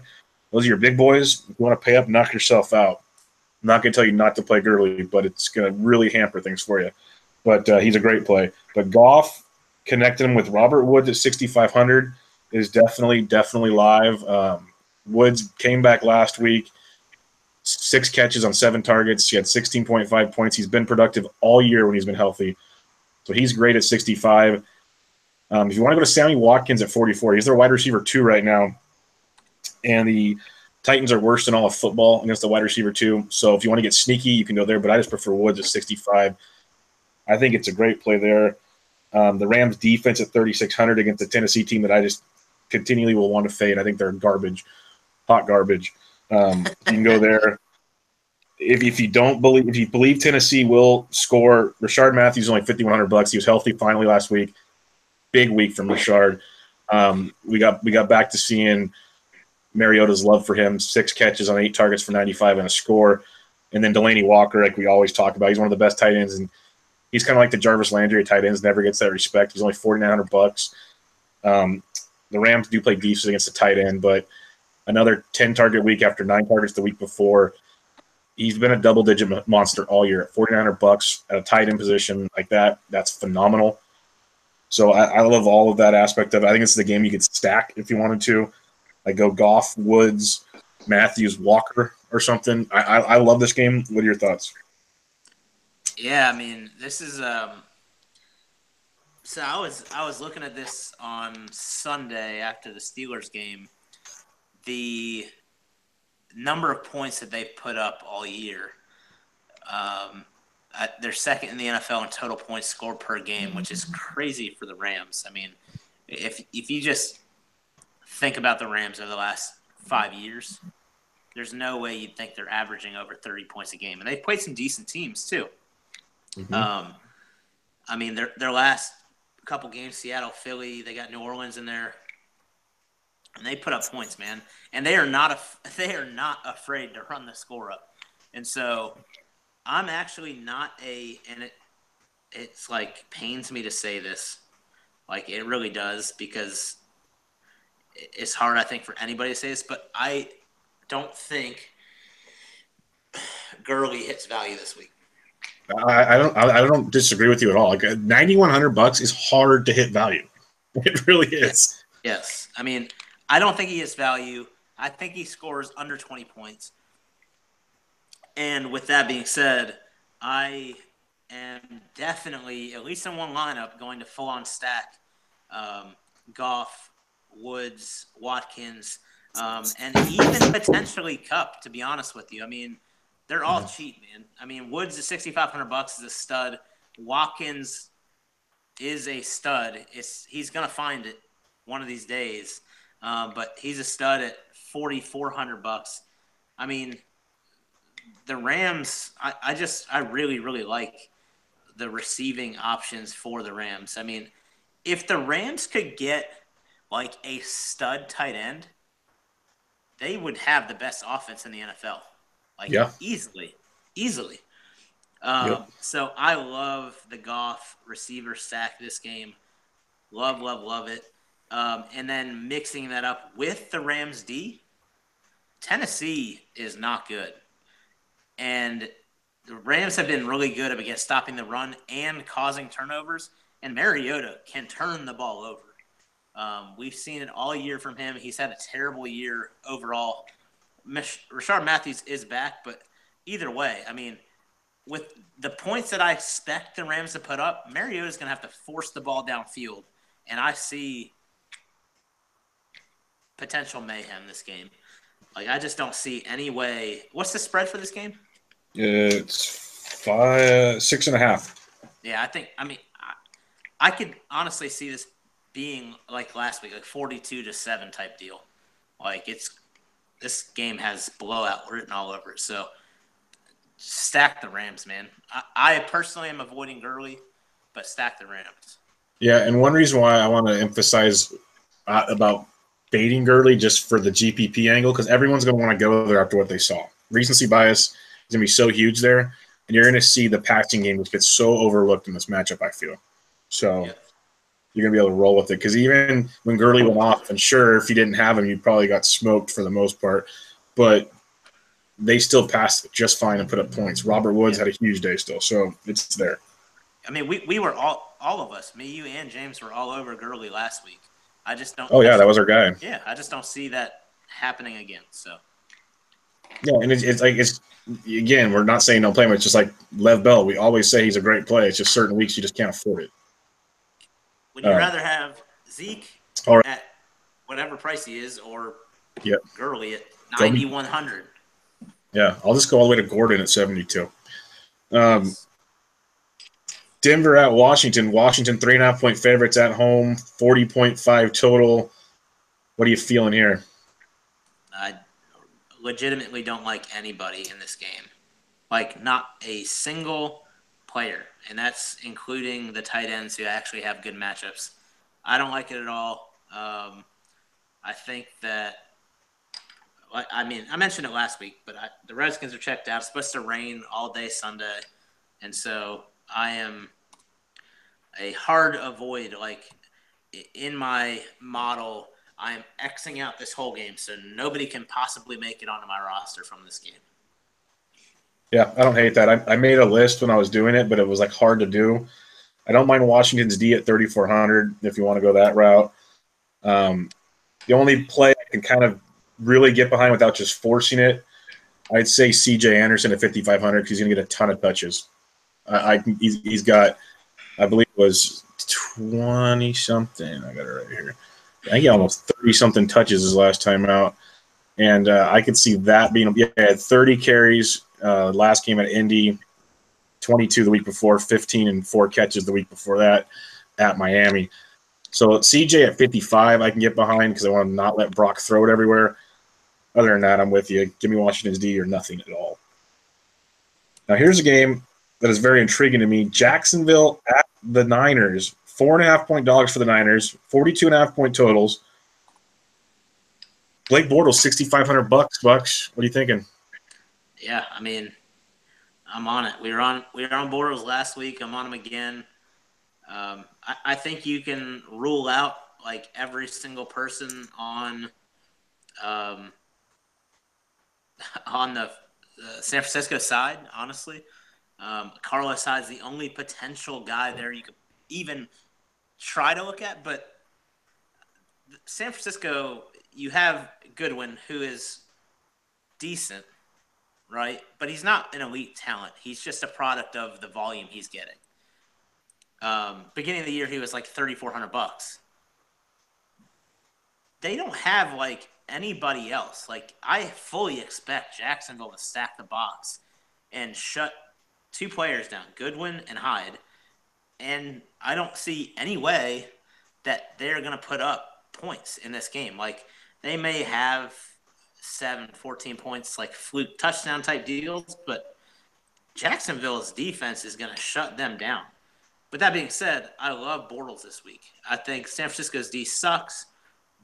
Those are your big boys. If you want to pay up, knock yourself out. I'm not going to tell you not to play Gurley, but it's going to really hamper things for you. But he's a great play. But Goff connected him with Robert Woods at 6,500 is definitely live. Woods came back last week, 6 catches on 7 targets. He had 16.5 points. He's been productive all year when he's been healthy. So he's great at 65. If you want to go to Sammy Watkins at 44, he's their wide receiver 2 right now. And the Titans are worse than all of football against the wide receiver 2. So if you want to get sneaky, you can go there. But I just prefer Woods at 65. I think it's a great play there. The Rams defense at 3,600 against the Tennessee team that I just continually will want to fade. I think they're garbage, hot garbage. You can go there. If you believe Tennessee will score, Rashard Matthews is only $5,100. He was healthy finally last week. Big week from Rashard. We got back to seeing Mariota's love for him. 6 catches on 8 targets for 95 and a score. And then Delaney Walker, like we always talk about, he's one of the best tight ends, and he's kind of like the Jarvis Landry of tight ends. Never gets that respect. He's only $4,900. The Rams do play defense against the tight end, but another 10 target week after 9 targets the week before. He's been a double-digit monster all year. At $4,900 at a tight end position like that, that's phenomenal. So I love all of that aspect of it. I think it's the game you could stack if you wanted to. Like go Goff, Woods, Matthews, Walker or something. I love this game. What are your thoughts? Yeah, I mean, this is so I was looking at this on Sunday after the Steelers game. The number of points that they've put up all year. They're second in the NFL in total points scored per game, which is crazy for the Rams. I mean, if you just think about the Rams over the last 5 years, there's no way you'd think they're averaging over 30 points a game. And they've played some decent teams too. Mm-hmm. I mean, their last couple games, Seattle, Philly, they got New Orleans in there, and they put up points, man. And they are not afraid to run the score up. And so I'm actually not and it's like pains me to say this. Like it really does because it's hard, I think, for anybody to say this, but I don't think Gurley hits value this week. I don't disagree with you at all. Like $9,100 is hard to hit value. It really is. Yes. I mean, I don't think he hits value. I think he scores under 20 points. And with that being said, I am definitely, at least in one lineup, going to full-on stack Goff, Woods, Watkins, and even potentially Kupp, to be honest with you. I mean, they're all cheap, man. I mean, Woods is $6,500 is a stud. Watkins is a stud. He's going to find it one of these days. But he's a stud at $4,400. I mean, the Rams, I really, really like the receiving options for the Rams. I mean, if the Rams could get like a stud tight end, they would have the best offense in the NFL. Like easily. So I love the Goff receiver stack this game. Love it. And then mixing that up with the Rams D, Tennessee is not good. And the Rams have been really good against stopping the run and causing turnovers. And Mariota can turn the ball over. We've seen it all year from him. He's had a terrible year overall. Rashard Matthews is back, but either way, I mean, with the points that I expect the Rams to put up, Mariota's going to have to force the ball downfield. And I see potential mayhem this game. Like, I just don't see any way. What's the spread for this game? It's 6.5. Yeah, I could honestly see this being like last week, like 42-7 type deal. Like this game has blowout written all over it. So stack the Rams, man. I personally am avoiding Gurley, but stack the Rams. Yeah, and one reason why I want to emphasize about baiting Gurley just for the GPP angle, because everyone's going to want to go there after what they saw. Recency bias is going to be so huge there, and you're going to see the passing game which gets so overlooked in this matchup, I feel. So you're going to be able to roll with it, because even when Gurley went off, and sure, if you didn't have him, you probably got smoked for the most part, but they still passed it just fine and put up points. Robert Woods had a huge day still, so it's there. I mean, we were all of us, me, you, and James, were all over Gurley last week. I just don't. Oh yeah, that was our guy. Yeah, I just don't see that happening again. So. Yeah, and it's like again, we're not saying don't play him. It's just like Lev Bell. We always say he's a great play. It's just certain weeks you just can't afford it. Would you rather have Zeke at whatever price he is, or Gurley at 9,100? Yeah, I'll just go all the way to Gordon at 72. Denver at Washington. Washington 3.5-point favorites at home, 40.5 total. What are you feeling here? I legitimately don't like anybody in this game. Like, not a single player, and that's including the tight ends who actually have good matchups. I don't like it at all. I think that I mentioned it last week, but the Redskins are checked out. It's supposed to rain all day Sunday, and so I am a hard avoid. Like, in my model, I am Xing out this whole game, so nobody can possibly make it onto my roster from this game. Yeah, I don't hate that. I made a list when I was doing it, but it was like hard to do. I don't mind Washington's D at 3,400 if you want to go that route. The only play I can kind of really get behind without just forcing it, I'd say C.J. Anderson at 5,500 because he's going to get a ton of touches. He's got, I believe it was 20-something. I got it right here. I think he almost 30-something touches his last time out. And I could see that being – had 30 carries last game at Indy, 22 the week before, 15 and 4 catches the week before that at Miami. So CJ at 55 I can get behind because I want to not let Brock throw it everywhere. Other than that, I'm with you. Give me Washington's D or nothing at all. Now here's a game that is very intriguing to me. Jacksonville at the Niners. 4.5-point dogs for the Niners. 42.5-point totals. Blake Bortles, $6,500 bucks. What are you thinking? Yeah, I mean, I'm on it. We were on Bortles last week. I'm on him again. I think you can rule out like every single person on the San Francisco side. Honestly, Carlos Hyde's the only potential guy there you could even try to look at. But San Francisco, you have Goodwin, who is decent, right? But he's not an elite talent. He's just a product of the volume he's getting. Beginning of the year, he was like $3,400. They don't have like anybody else. Like, I fully expect Jacksonville to stack the box and shut two players down, Goodwin and Hyde. And I don't see any way that they're going to put up points in this game. Like, they may have 14 points, like fluke touchdown type deals, but Jacksonville's defense is going to shut them down. But that being said, I love Bortles this week. I think San Francisco's D sucks.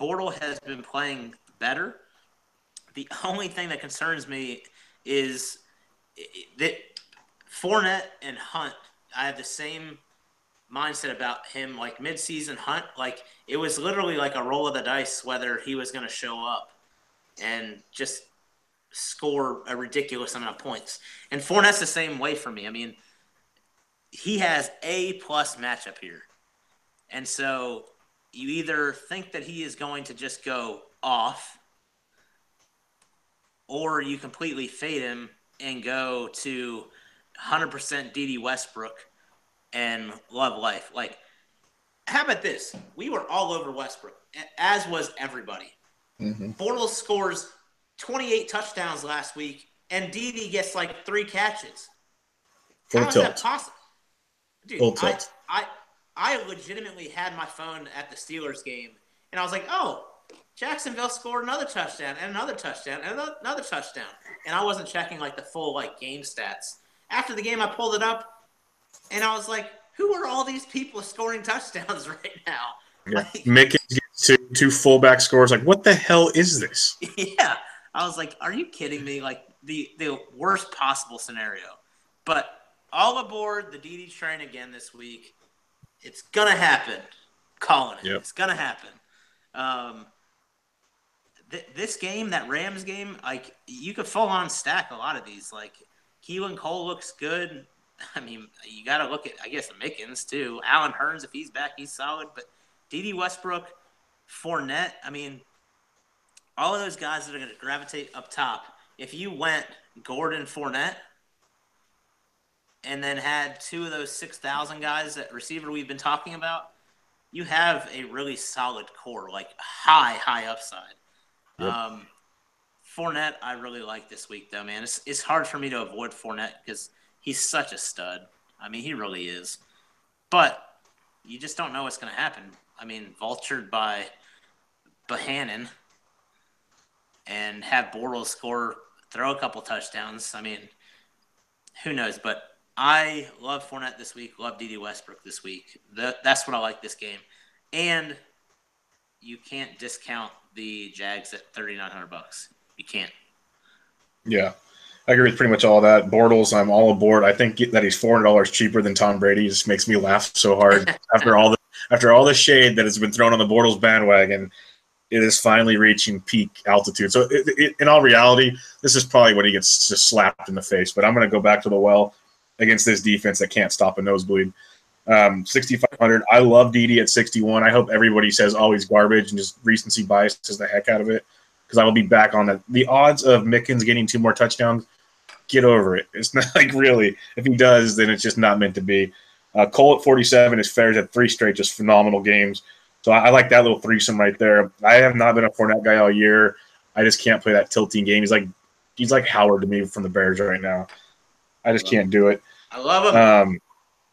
Bortles has been playing better. The only thing that concerns me is that Fournette and Hunt, I have the same mindset about him, like midseason Hunt. Like, it was literally like a roll of the dice whether he was going to show up and just score a ridiculous amount of points. And Fournette's the same way for me. I mean, he has A+ matchup here. And so you either think that he is going to just go off, or you completely fade him and go to 100% DD Westbrook and love life. Like, how about this? We were all over Westbrook, as was everybody. Mm-hmm. Bortles scores 28 touchdowns last week, and DD gets like 3 catches. How is that possible? Dude, I legitimately had my phone at the Steelers game, and I was like, oh, Jacksonville scored another touchdown and another touchdown and another touchdown. And I wasn't checking like the full like game stats. After the game, I pulled it up, and I was like, who are all these people scoring touchdowns right now? Yeah. Like, Mickens gets two fullback scores. Like, what the hell is this? Yeah. I was like, are you kidding me? Like, the worst possible scenario. But all aboard the DD train again this week. It's going to happen. Calling it. Yep. It's going to happen. This game, that Rams game, like, you could full on stack a lot of these. Like, Keelan Cole looks good. I mean, you got to look at, I guess, Mickens too. Allen Hurns, if he's back, he's solid. But DD Westbrook, Fournette, I mean, all of those guys that are going to gravitate up top. If you went Gordon, Fournette, and then had two of those 6,000 guys at receiver we've been talking about, you have a really solid core, like high upside. Yep. Fournette, I really like this week, though, man. It's hard for me to avoid Fournette because he's such a stud. I mean, he really is. But you just don't know what's going to happen. I mean, vultured by Bohannon and have Bortles throw a couple touchdowns. I mean, who knows? But I love Fournette this week, love DD Westbrook this week. That's what I like this game. And you can't discount the Jags at $3,900. You can't. Yeah. I agree with pretty much all that. Bortles, I'm all aboard. I think that he's $400 cheaper than Tom Brady. It just makes me laugh so hard after all the shade that has been thrown on the Bortles bandwagon. It is finally reaching peak altitude. So, in all reality, this is probably when he gets just slapped in the face. But I'm going to go back to the well against this defense that can't stop a nosebleed. 6,500. I love DD at 61. I hope everybody says always garbage and just recency biases the heck out of it, because I will be back on that. The odds of Mickens getting 2 more touchdowns, get over it. It's not like, really. If he does, then it's just not meant to be. Cole at 47 is fair. He's had 3 straight just phenomenal games. So I like that little threesome right there. I have not been a Fournette guy all year. I just can't play that tilting game. He's like Howard to me from the Bears right now. I just can't do it. I love him.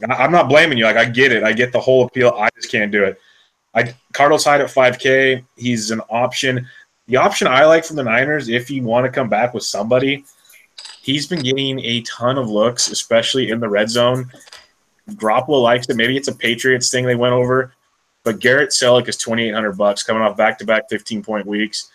I'm not blaming you. Like, I get it. I get the whole appeal. I just can't do it. Carlos Hyde at 5K. He's an option. The option I like from the Niners, if you want to come back with somebody, he's been getting a ton of looks, especially in the red zone. Garoppolo likes it. Maybe it's a Patriots thing they went over. But Garrett Selleck is $2,800 coming off back-to-back 15-point weeks.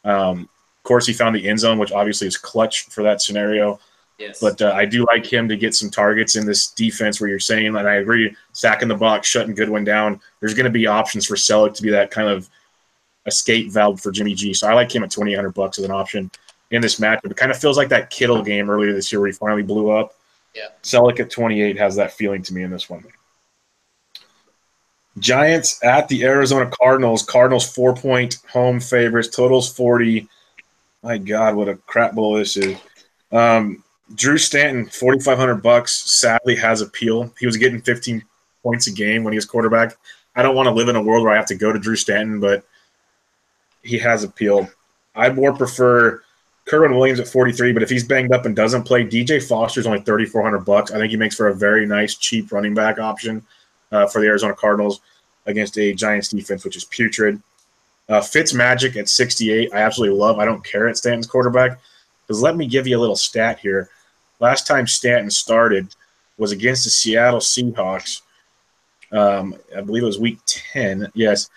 Of course, he found the end zone, which obviously is clutch for that scenario. Yes. But I do like him to get some targets in this defense where you're saying, and I agree, sacking the box, shutting Goodwin down. There's going to be options for Selleck to be that kind of escape valve for Jimmy G. So I like him at $2,800 as an option in this matchup. It kind of feels like that Kittle game earlier this year where he finally blew up. Yeah. Selleck at 28 has that feeling to me in this one. Giants at the Arizona Cardinals. Cardinals 4-point home favorites. Totals 40. My God, what a crap bowl this is. Drew Stanton, $4,500, sadly has appeal. He was getting 15 points a game when he was quarterback. I don't want to live in a world where I have to go to Drew Stanton, but he has appeal. I more prefer Kerwin Williams at 43, but if he's banged up and doesn't play, DJ Foster's only $3,400. I think he makes for a very nice, cheap running back option for the Arizona Cardinals against a Giants defense, which is putrid. Fitzmagic at 68, I absolutely love. I don't care at Stanton's quarterback. Because let me give you a little stat here. Last time Stanton started was against the Seattle Seahawks. I believe it was week 10. Yes.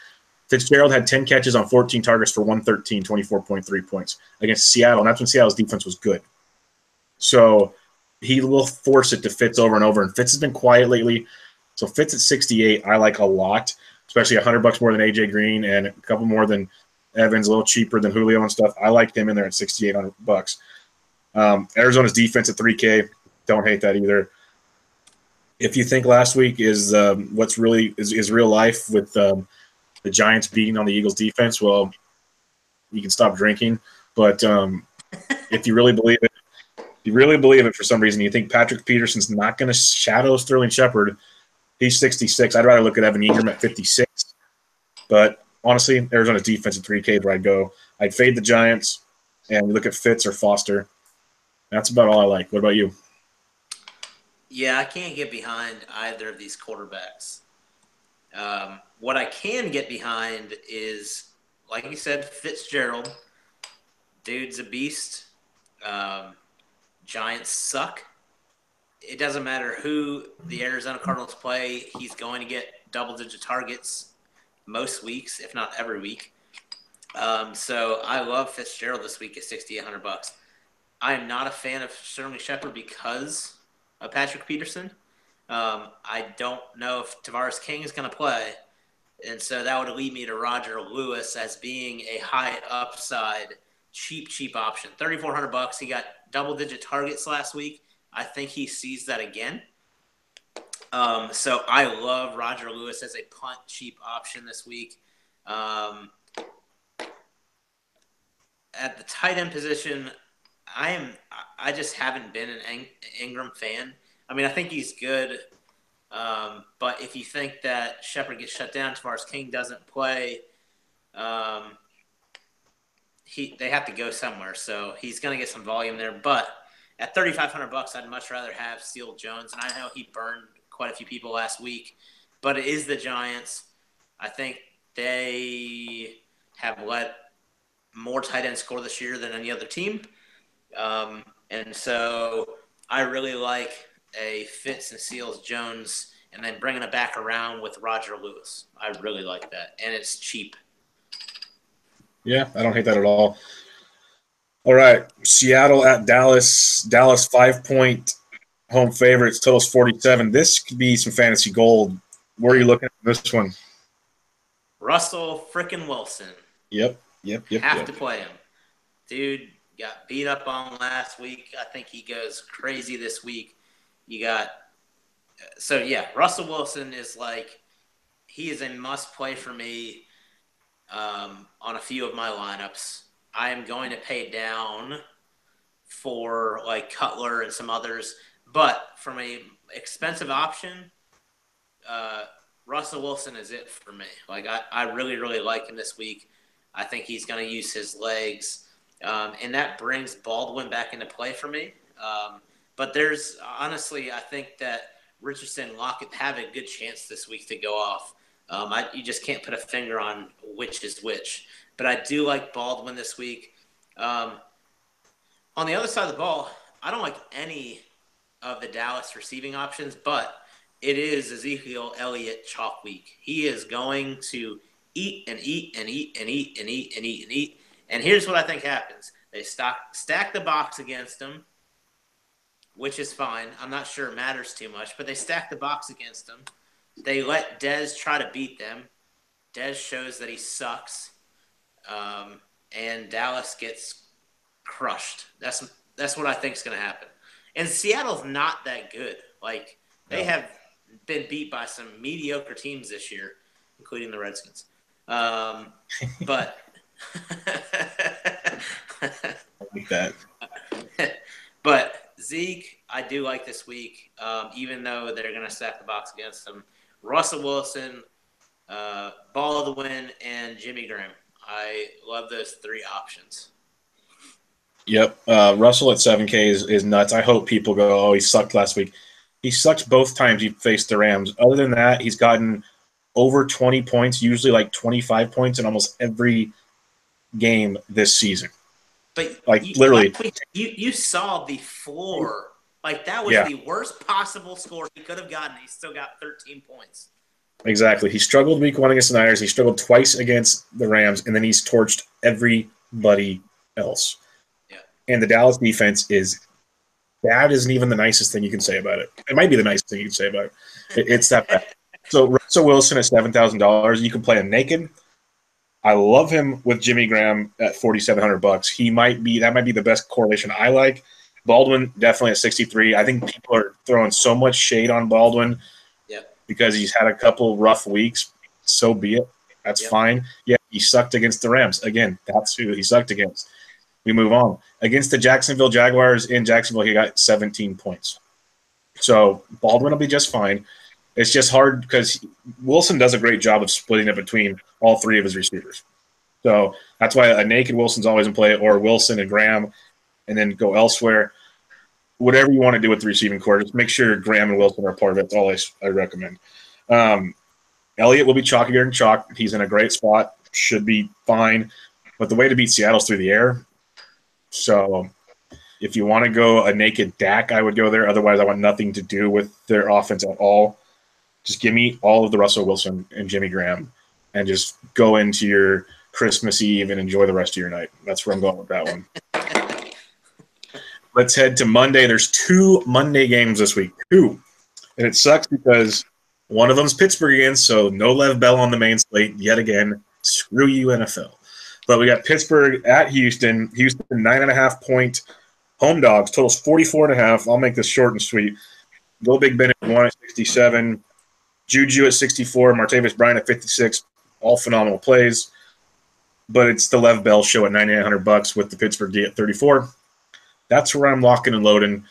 Fitzgerald had 10 catches on 14 targets for 113, 24.3 points against Seattle. And that's when Seattle's defense was good. So he will force it to Fitz over and over. And Fitz has been quiet lately. So Fitz at 68, I like a lot, especially $100 more than AJ Green and a couple more than Evans, a little cheaper than Julio and stuff. I like him in there at $6,800. Arizona's defense at 3K, don't hate that either. If you think last week is what's really is real life with the Giants beating on the Eagles defense, well, you can stop drinking. But if you really believe it, for some reason, you think Patrick Peterson's not going to shadow Sterling Shepard. He's 66. I'd rather look at Evan Ingram at 56. But honestly, Arizona's defense at 3K is where I'd go. I'd fade the Giants and look at Fitz or Foster. That's about all I like. What about you? Yeah, I can't get behind either of these quarterbacks. What I can get behind is, like you said, Fitzgerald. Dude's a beast. Giants suck. It doesn't matter who the Arizona Cardinals play. He's going to get double-digit targets most weeks, if not every week. So I love Fitzgerald this week at $6,800. I am not a fan of Sterling Shepard because of Patrick Peterson. I don't know if Tavares King is going to play, and so that would lead me to Roger Lewis as being a high upside, cheap option. $3,400. He got double-digit targets last week. I think he sees that again. So I love Roger Lewis as a punt cheap option this week. At the tight end position, I just haven't been an Ingram fan. I mean, I think he's good, but if you think that Shepard gets shut down, Tavares King doesn't play, they have to go somewhere. So he's going to get some volume there. But at $3,500, I'd much rather have Steele Jones, and I know he burned quite a few people last week, but it is the Giants. I think they have let more tight ends score this year than any other team. And so I really like a Fitz and Seals Jones and then bringing it back around with Roger Lewis. I really like that. And it's cheap. Yeah, I don't hate that at all. All right, Seattle at Dallas. Dallas 5-point home favorites. Total's 47. This could be some fantasy gold. Where are you looking at this one? Russell frickin' Wilson. Yep. Have to play him. Dude got beat up on last week. I think he goes crazy this week. Russell Wilson is he is a must play for me on a few of my lineups. I am going to pay down for Cutler and some others, but from a expensive option, Russell Wilson is it for me. I really, really like him this week. I think he's going to use his legs, and that brings Baldwin back into play for me. But honestly, I think that Richardson and Lockett have a good chance this week to go off. You just can't put a finger on which is which. But I do like Baldwin this week. On the other side of the ball, I don't like any of the Dallas receiving options, but it is Ezekiel Elliott chalk week. He is going to eat and eat and eat and eat and eat and eat and eat. And here's what I think happens. They stack the box against him. which is fine. I'm not sure it matters too much, but they stack the box against them. They let Dez try to beat them. Dez shows that he sucks, and Dallas gets crushed. That's what I think is going to happen. And Seattle's not that good. Like, they have been beat by some mediocre teams this year, including the Redskins. But I like that. But Zeke, I do like this week, even though they're going to stack the box against him. Russell Wilson, Baldwin, and Jimmy Graham. I love those three options. Yep. Russell at 7K is nuts. I hope people go, oh, he sucked last week. He sucked both times he faced the Rams. Other than that, he's gotten over 20 points, usually like 25 points in almost every game this season. But literally, you saw the floor. Like, that was the worst possible score he could have gotten. He still got 13 points. Exactly. He struggled week 1 against the Niners. He struggled twice against the Rams, and then he's torched everybody else. Yeah. And the Dallas defense is bad. Isn't even the nicest thing you can say about it. It might be the nicest thing you can say about it. It's that bad. So Russell Wilson at $7,000. You can play him naked. I love him with Jimmy Graham at $4,700. That might be the best correlation I like. Baldwin definitely at 63. I think people are throwing so much shade on Baldwin because he's had a couple rough weeks. So be it. That's fine. Yeah, he sucked against the Rams. Again, that's who he sucked against. We move on. Against the Jacksonville Jaguars in Jacksonville, he got 17 points. So Baldwin will be just fine. It's just hard because Wilson does a great job of splitting it between all three of his receivers. So that's why a naked Wilson's always in play, or Wilson and Graham, and then go elsewhere. Whatever you want to do with the receiving core, just make sure Graham and Wilson are part of it. That's all I recommend. Elliott will be chalkier than chalk. He's in a great spot. Should be fine. But the way to beat Seattle is through the air. So if you want to go a naked Dak, I would go there. Otherwise, I want nothing to do with their offense at all. Just give me all of the Russell Wilson and Jimmy Graham and just go into your Christmas Eve and enjoy the rest of your night. That's where I'm going with that one. Let's head to Monday. There's 2 Monday games this week. 2. And it sucks because one of them's Pittsburgh again, so no Lev Bell on the main slate yet again. Screw you, NFL. But we got Pittsburgh at Houston. Houston 9.5-point home dogs. Totals 44.5. I'll make this short and sweet. Go Big Ben at 1 at 67. Juju at 64. Martavis Bryant at 56. All phenomenal plays. But it's the Lev Bell show at $9,900 with the Pittsburgh D at 34. That's where I'm locking and loading.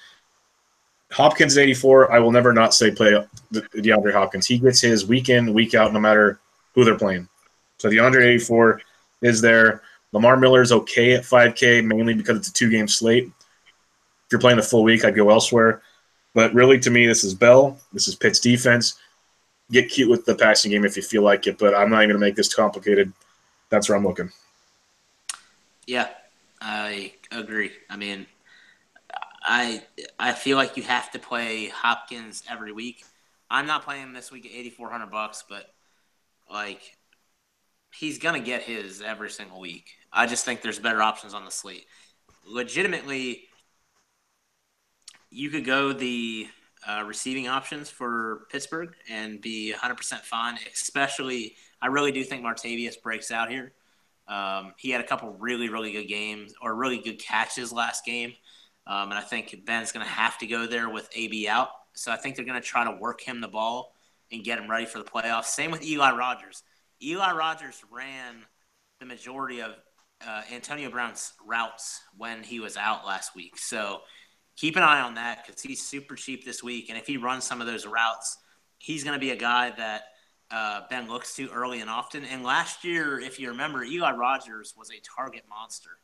Hopkins at 84. I will never not say play DeAndre Hopkins. He gets his week in, week out, no matter who they're playing. So DeAndre 84 is there. Lamar Miller is okay at 5K, mainly because it's a 2-game slate. If you're playing the full week, I'd go elsewhere. But really, to me, this is Bell. This is Pitt's defense. Get cute with the passing game if you feel like it, but I'm not even going to make this complicated. That's where I'm looking. Yeah, I agree. I mean, I feel like you have to play Hopkins every week. I'm not playing him this week at $8,400, but like he's gonna get his every single week. I just think there's better options on the slate. Legitimately, you could go the receiving options for Pittsburgh and be 100% fine. Especially, I really do think Martavius breaks out here. He had a couple really, really good games or really good catches last game. And I think Ben's going to have to go there with AB out. So I think they're going to try to work him the ball and get him ready for the playoffs. Same with Eli Rogers. Eli Rogers ran the majority of Antonio Brown's routes when he was out last week. So keep an eye on that because he's super cheap this week. And if he runs some of those routes, he's going to be a guy that Ben looks to early and often. And last year, if you remember, Eli Rogers was a target monster.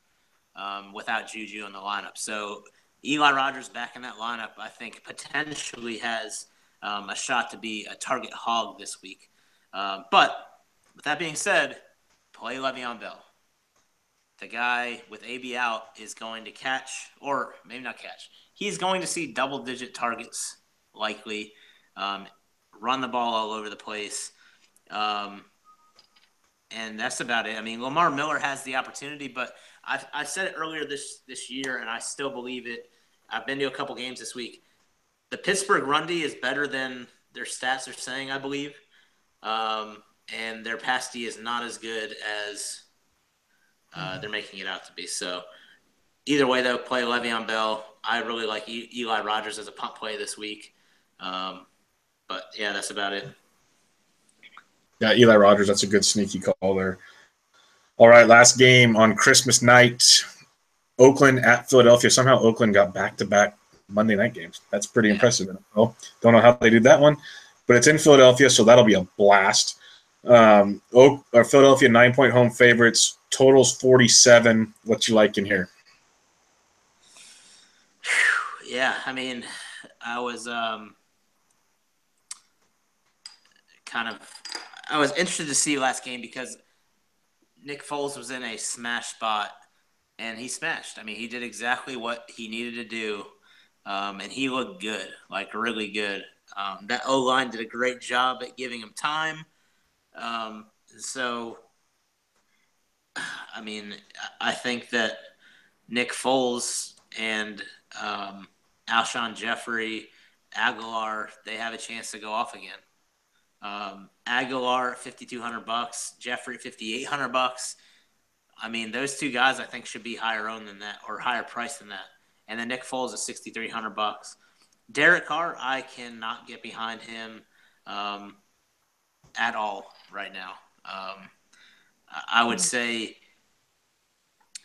Without Juju in the lineup. So Eli Rogers back in that lineup, I think potentially has a shot to be a target hog this week. But with that being said, play Le'Veon Bell. The guy with AB out is going to catch, or maybe not catch. He's going to see double-digit targets likely, run the ball all over the place. And that's about it. I mean, Lamar Miller has the opportunity, but I said it earlier this year, and I still believe it. I've been to a couple games this week. The Pittsburgh run D is better than their stats are saying, I believe. And their pass D is not as good as they're making it out to be. So either way, though, play Le'Veon Bell. I really like Eli Rogers as a punt play this week. But, yeah, that's about it. Yeah, Eli Rogers, that's a good sneaky call there. All right, last game on Christmas night. Oakland at Philadelphia. Somehow Oakland got back-to-back Monday night games. That's pretty impressive. Don't know how they did that one, but it's in Philadelphia, so that'll be a blast. Philadelphia 9-point home favorites. Totals 47. What you like in here? Yeah, I mean, I was I was interested to see last game because Nick Foles was in a smash spot, and he smashed. I mean, he did exactly what he needed to do, and he looked good, like really good. That O-line did a great job at giving him time. So, I mean, I think that Nick Foles and Alshon Jeffrey, Aguilar, they have a chance to go off again. Aguilar at $5,200, Jeffrey at $5,800. I mean, those two guys I think should be higher owned than that or higher priced than that. And then Nick Foles at $6,300. Derek Carr, I cannot get behind him at all right now. I would say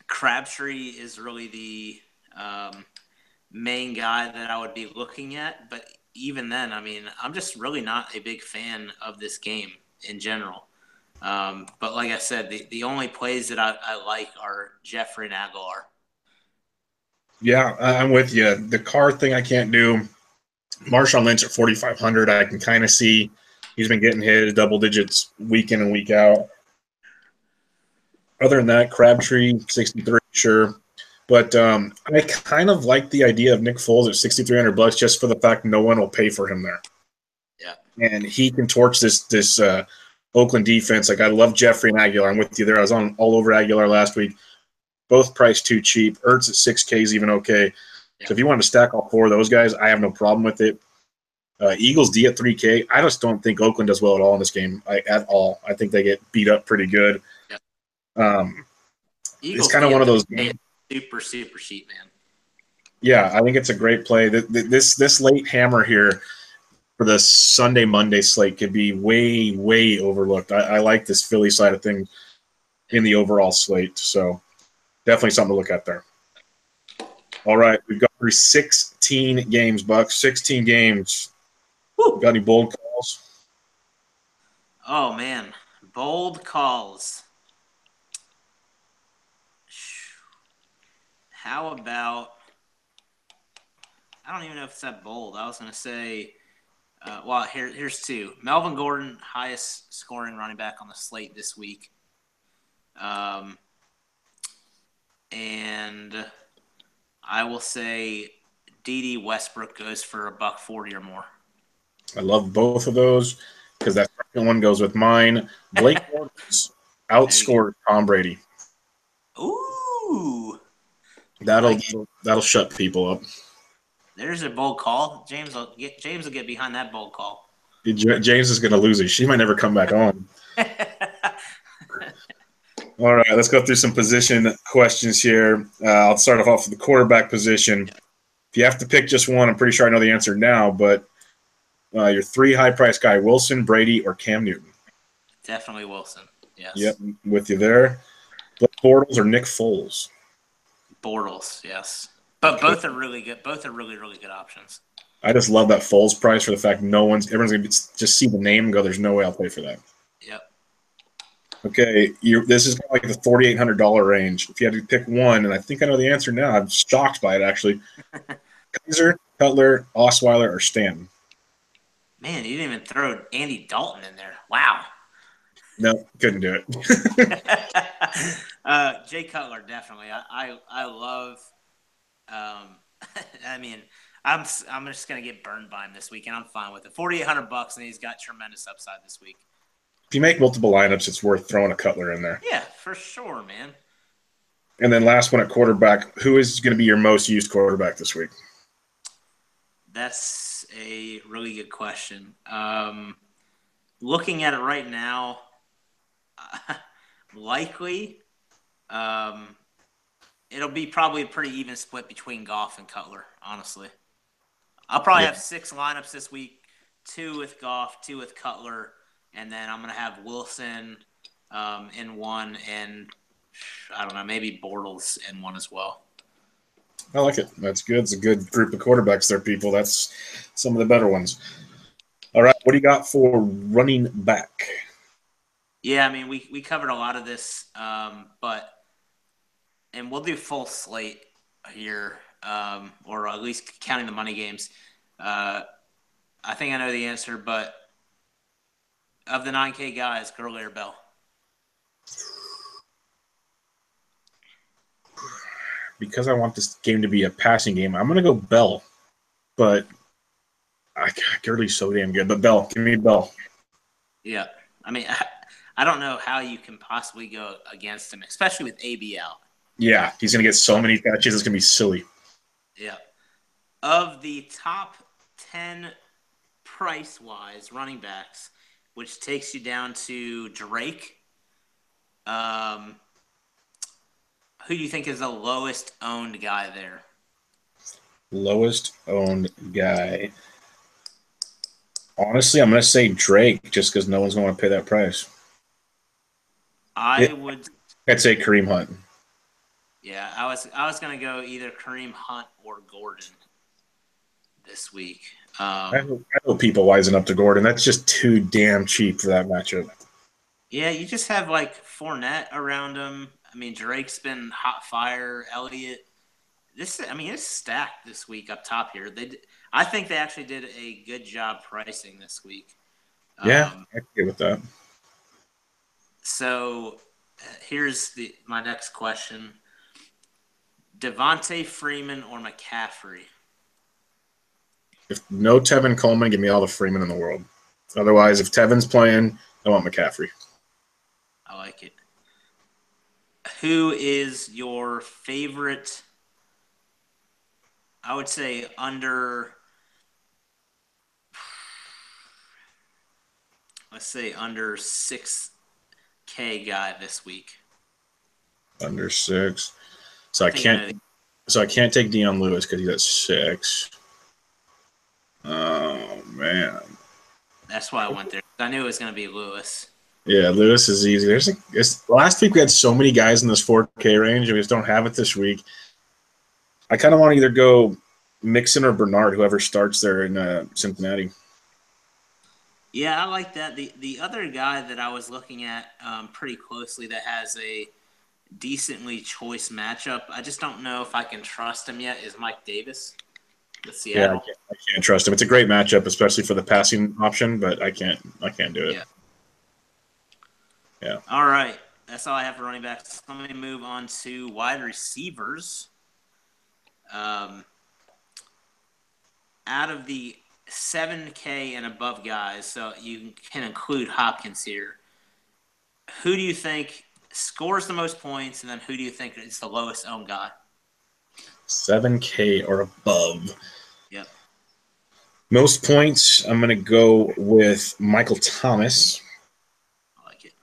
Crabtree is really the main guy that I would be looking at. But even then, I mean, I'm just really not a big fan of this game in general. But like I said, the only plays that I like are Jeffrey and Aguilar. Yeah, I'm with you. The Carr thing I can't do. Marshawn Lynch at 4,500, I can kind of see he's been getting his double digits week in and week out. Other than that, Crabtree, 63, sure. But I kind of like the idea of Nick Foles at $6,300 just for the fact no one will pay for him there. Yeah. And he can torch this Oakland defense. Like, I love Jeffrey and Aguilar. I'm with you there. I was on all over Aguilar last week. Both priced too cheap. Ertz at 6K is even okay. Yeah. So if you want to stack all four of those guys, I have no problem with it. Eagles D at 3K. I just don't think Oakland does well at all in this game, at all. I think they get beat up pretty good. Yeah. It's kind of one of those games. Super, super cheap, man. Yeah, I think it's a great play. This late hammer here for the Sunday, Monday slate could be way, way overlooked. I like this Philly side of things in the overall slate, so definitely something to look at there. All right, we've got through 16 games, Bucks. 16 games. Woo. Got any bold calls? Oh, man. Bold calls. How about – I don't even know if it's that bold. I was going to say here's two. Melvin Gordon, highest scoring running back on the slate this week. And I will say D.D. Westbrook goes for $140 or more. I love both of those because that second one goes with mine. Blake Bortles outscored Tom Brady. Ooh. That'll shut people up. There's a bold call. James will get behind that bold call. James is going to lose it. She might never come back on. All right, let's go through some position questions here. I'll start off with the quarterback position. If you have to pick just one, I'm pretty sure I know the answer now, but your three high-priced guy, Wilson, Brady, or Cam Newton? Definitely Wilson, yes. Yep, with you there. Blake Bortles or Nick Foles? Bortles, yes. But both are really good. Both are really, really good options. I just love that Foles price for the fact everyone's going to just see the name and go, there's no way I'll pay for that. Yep. Okay, this is kind of like the $4,800 range. If you had to pick one, and I think I know the answer now. I'm shocked by it, actually. Kaiser, Cutler, Osweiler, or Stanton? Man, you didn't even throw Andy Dalton in there. Wow. No, couldn't do it. Jay Cutler, definitely. I love. I mean, I'm just gonna get burned by him this week, and I'm fine with it. $4,800, and he's got tremendous upside this week. If you make multiple lineups, it's worth throwing a Cutler in there. Yeah, for sure, man. And then last one at quarterback, who is going to be your most used quarterback this week? That's a really good question. Looking at it right now, likely, it'll be probably a pretty even split between Goff and Cutler, honestly. I'll probably have 6 lineups this week, 2 with Goff, 2 with Cutler, and then I'm going to have Wilson in one, and I don't know, maybe Bortles in one as well. I like it. That's good. It's a good group of quarterbacks there, people. That's some of the better ones. All right, what do you got for running back? Yeah, I mean, we covered a lot of this, but we'll do full slate here, or at least counting the money games. I think I know the answer, but of the 9K guys, Gurley or Bell? Because I want this game to be a passing game, I'm going to go Bell. But Gurley's so damn good. But Bell, give me Bell. Yeah. I mean, I don't know how you can possibly go against him, especially with AB out. Yeah, he's going to get so many catches. It's going to be silly. Yeah. Of the top 10 price-wise running backs, which takes you down to Drake, who do you think is the lowest owned guy there? Lowest owned guy. Honestly, I'm going to say Drake just because no one's going to pay that price. I'd say Kareem Hunt. Yeah, I was going to go either Kareem Hunt or Gordon this week. I hope people wisen up to Gordon. That's just too damn cheap for that matchup. Yeah, you just have like Fournette around him. I mean, Drake's been hot fire. Elliott. It's stacked this week up top here. I think they actually did a good job pricing this week. Yeah, I agree with that. So here's my next question. Devontae Freeman or McCaffrey? If no Tevin Coleman, give me all the Freeman in the world. Otherwise, if Tevin's playing, I want McCaffrey. I like it. Who is your favorite, I would say, under 6K guy this week? Under 6. So I can't take Deion Lewis because he's at 6. Oh man. That's why I went there. I knew it was going to be Lewis. Yeah, Lewis is easy. Last week we had so many guys in this 4K range, and we just don't have it this week. I kind of want to either go Mixon or Bernard, whoever starts there in Cincinnati. Yeah, I like that. The other guy that I was looking at pretty closely that has a decently choice matchup, I just don't know if I can trust him yet, is Mike Davis with Seattle. Yeah, I can't trust him. It's a great matchup, especially for the passing option, but I can't do it. Yeah. All right. That's all I have for running backs. Let me move on to wide receivers. Out of the 7K and above guys, so you can include Hopkins here, who do you think scores the most points, and then who do you think is the lowest owned guy? 7K or above. Yep. Most points, I'm going to go with Michael Thomas. I like it.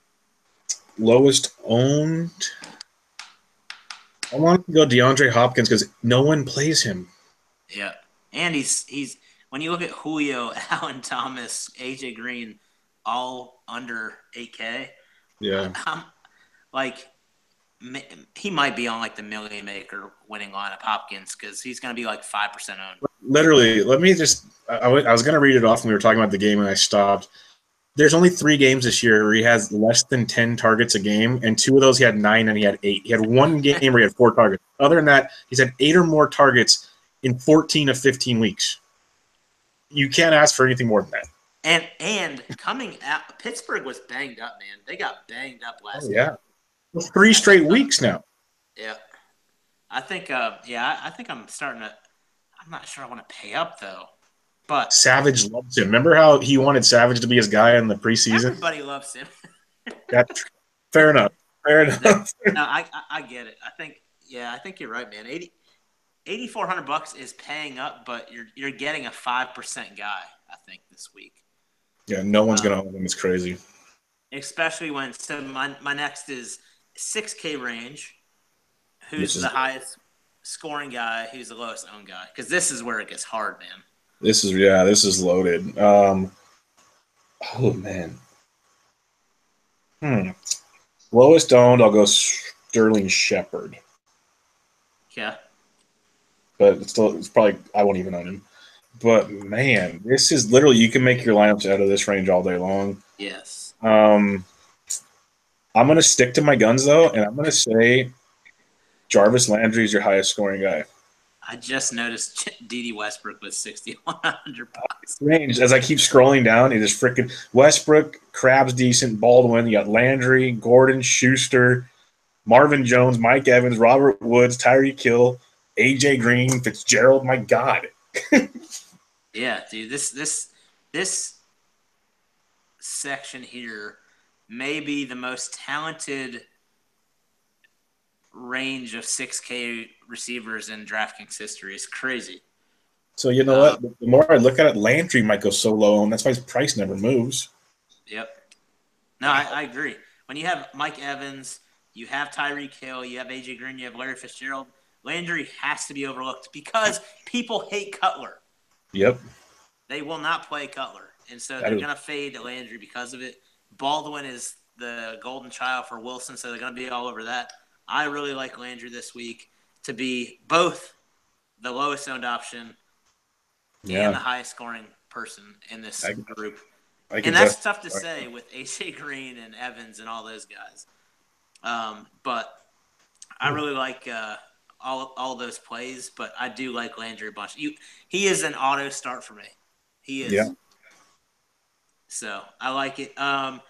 Lowest owned, I want to go DeAndre Hopkins because no one plays him. Yeah. And he's when you look at Julio, Allen Thomas, AJ Green, all under 8K. Yeah. He might be on like the million maker winning lineup, Hopkins, because he's going to be like 5% owned. Literally, let me just – I was going to read it off when we were talking about the game and I stopped. There's only 3 games this year where he has less than 10 targets a game, and 2 of those he had 9 and he had 8. He had 1 game where he had 4 targets. Other than that, he's had 8 or more targets in 14 of 15 weeks. You can't ask for anything more than that. And coming out, Pittsburgh was banged up, man. They got banged up last week. Yeah. 3 straight weeks now. Yeah. I think I'm starting to – I'm not sure I want to pay up, though. But Savage loves him. Remember how he wanted Savage to be his guy in the preseason? Everybody loves him. That's fair enough. No, I get it. I think you're right, man. $8,400 is paying up, but you're getting a 5% guy, I think, this week. Yeah, no one's gonna own him. It's crazy. Especially when my next is 6K range. Who's the highest scoring guy? Who's the lowest owned guy? Because this is where it gets hard, man. This is loaded. Oh man. Lowest owned, I'll go Sterling Shepard. Yeah. But it's probably I won't even own him. But man, this is literally you can make your lineups out of this range all day long. Yes. I'm gonna stick to my guns though, and I'm gonna say Jarvis Landry is your highest scoring guy. I just noticed D.D. Westbrook was $6,100. Range as I keep scrolling down, it is freaking Westbrook, Crab's decent, Baldwin. You got Landry, Gordon, Schuster, Marvin Jones, Mike Evans, Robert Woods, Tyreek Hill, AJ Green, Fitzgerald. My God. Yeah, dude. This section here may be the most talented range of 6K receivers in DraftKings history. It's crazy. So you know what? The more I look at it, Landry might go so low, and that's why his price never moves. Yep. No, I agree. When you have Mike Evans, you have Tyreek Hill, you have AJ Green, you have Larry Fitzgerald, Landry has to be overlooked because people hate Cutler. Yep. They will not play Cutler, and so they're going to fade Landry because of it. Baldwin is the golden child for Wilson, so they're going to be all over that. I really like Landry this week to be both the lowest owned option and the highest scoring person in this group. And that's tough to say with AJ Green and Evans and all those guys. But I really like all those plays, but I do like Landry a bunch. He is an auto start for me. He is. Yeah. So I like it. I'm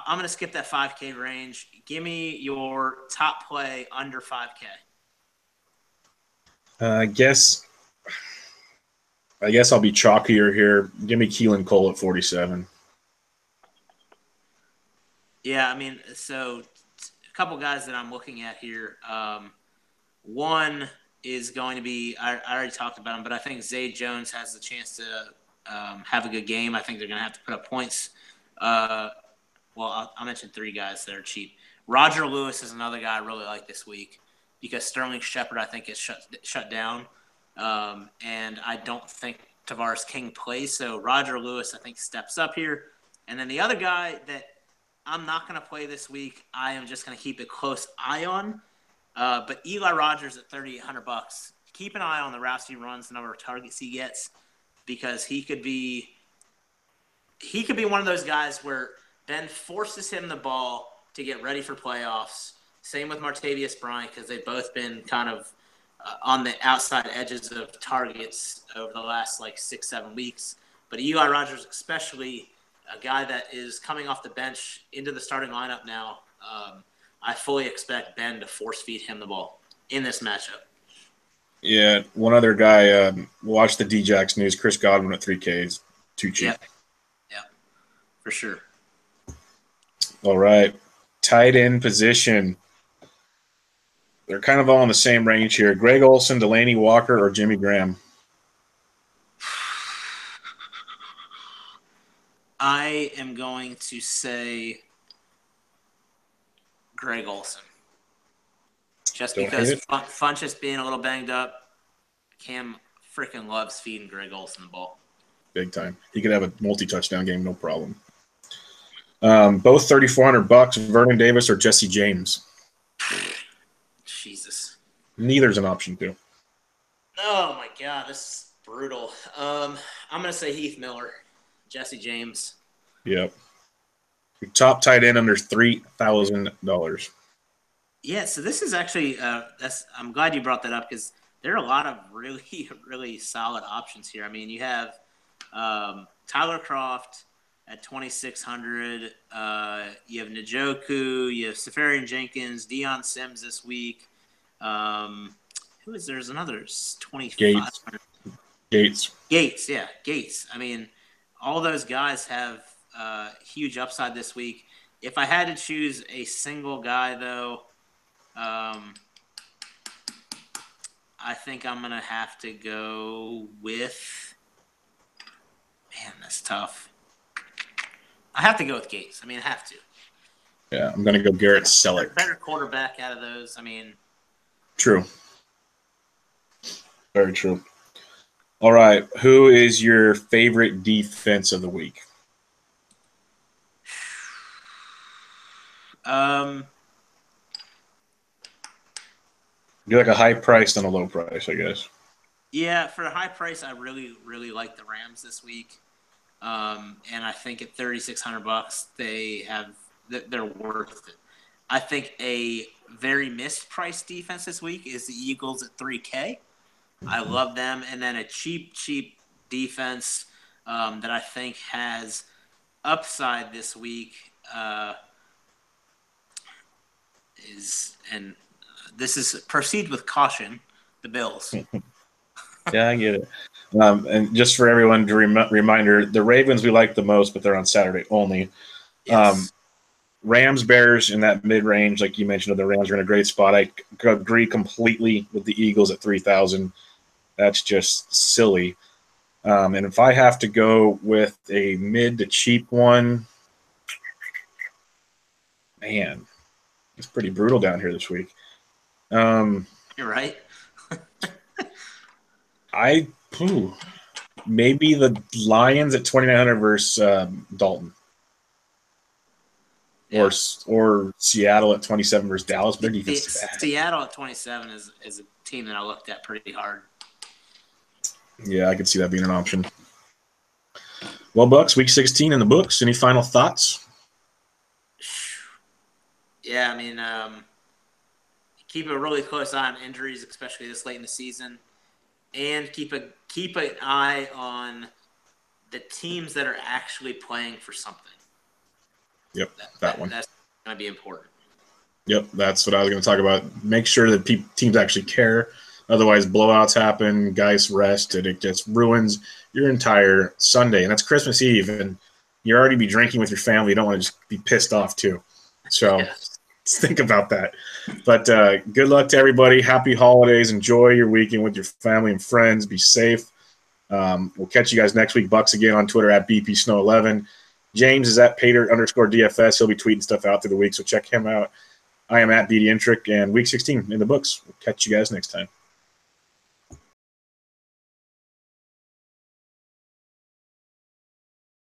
going to skip that 5K range. Give me your top play under 5K. I guess I'll be chalkier here. Give me Keelan Cole at 47. Yeah, I mean, so a couple guys that I'm looking at here. One is going to be I already talked about him, but I think Zay Jones has the chance to have a good game. I think they're going to have to put up points. I'll mention three guys that are cheap. Roger Lewis is another guy I really like this week because Sterling Shepard, I think, is shut down. And I don't think Tavares King plays. So Roger Lewis, I think, steps up here. And then the other guy that I'm not going to play this week, I am just going to keep a close eye on. But Eli Rogers at $3,800. Keep an eye on the routes he runs, the number of targets he gets, because he could be one of those guys where Ben forces him the ball to get ready for playoffs. Same with Martavius Bryant because they've both been kind of on the outside edges of targets over the last 6-7 weeks. But Eli Rogers, especially a guy that is coming off the bench into the starting lineup now, I fully expect Ben to force feed him the ball in this matchup. Yeah, one other guy, watch the D-Jacks news. Chris Godwin at 3K is too cheap. Yep, for sure. All right, tight end position. They're kind of all in the same range here. Greg Olsen, Delaney Walker, or Jimmy Graham? I am going to say Greg Olsen. Just because Funchess being a little banged up, Cam freaking loves feeding Greg Olsen the ball. Big time. He could have a multi-touchdown game, no problem. Both $3,400. Vernon Davis or Jesse James? Jesus. Neither's an option, too. Oh, my God. This is brutal. I'm going to say Heath Miller. Jesse James. Yep. Your top tight end under $3,000. Yeah, so this is actually I'm glad you brought that up because there are a lot of really, really solid options here. I mean, you have Tyler Kroft at 2,600. You have Njoku. You have Safarian Jenkins, Deion Sims this week. Who is there's another 2,500. Gates, yeah, Gates. I mean, all those guys have huge upside this week. If I had to choose a single guy, though, I think I'm going to have to go with – man, that's tough. I have to go with Gates. I mean, I have to. Yeah, I'm going to go Garrett Selleck. Better quarterback out of those. I mean – True. Very true. All right. Who is your favorite defense of the week? You're like a high price and a low price, I guess. Yeah, for a high price, I really, really like the Rams this week. And I think at $3,600, they're worth it. I think a very mispriced defense this week is the Eagles at $3K. I love them. And then a cheap defense that I think has upside this week this is proceed with caution, the Bills. Yeah, I get it. And just for everyone to reminder, the Ravens we like the most, but they're on Saturday only. Yes. Rams, Bears in that mid-range, like you mentioned, the Rams are in a great spot. I agree completely with the Eagles at 3,000. That's just silly. And if I have to go with a mid to cheap one, man, it's pretty brutal down here this week. You're right. Maybe the Lions at 2,900 versus Dalton. Yeah. Or Seattle at 27 versus Dallas. Their defense is bad. Seattle at 27 is a team that I looked at pretty hard. Yeah, I could see that being an option. Well, Bucks, week 16 in the books. Any final thoughts? Yeah, I mean, keep a really close eye on injuries, especially this late in the season, and keep an eye on the teams that are actually playing for something. Yep, that one. That's going to be important. Yep, that's what I was going to talk about. Make sure that teams actually care. Otherwise, blowouts happen, guys rest, and it just ruins your entire Sunday. And that's Christmas Eve, and you already be drinking with your family. You don't want to just be pissed off, too. So think about that. But good luck to everybody. Happy holidays. Enjoy your weekend with your family and friends. Be safe. We'll catch you guys next week. Bucks again on Twitter at BPSnow11. James is at Pater_DFS. He'll be tweeting stuff out through the week, so check him out. I am at BDintric, and week 16 in the books. We'll catch you guys next time.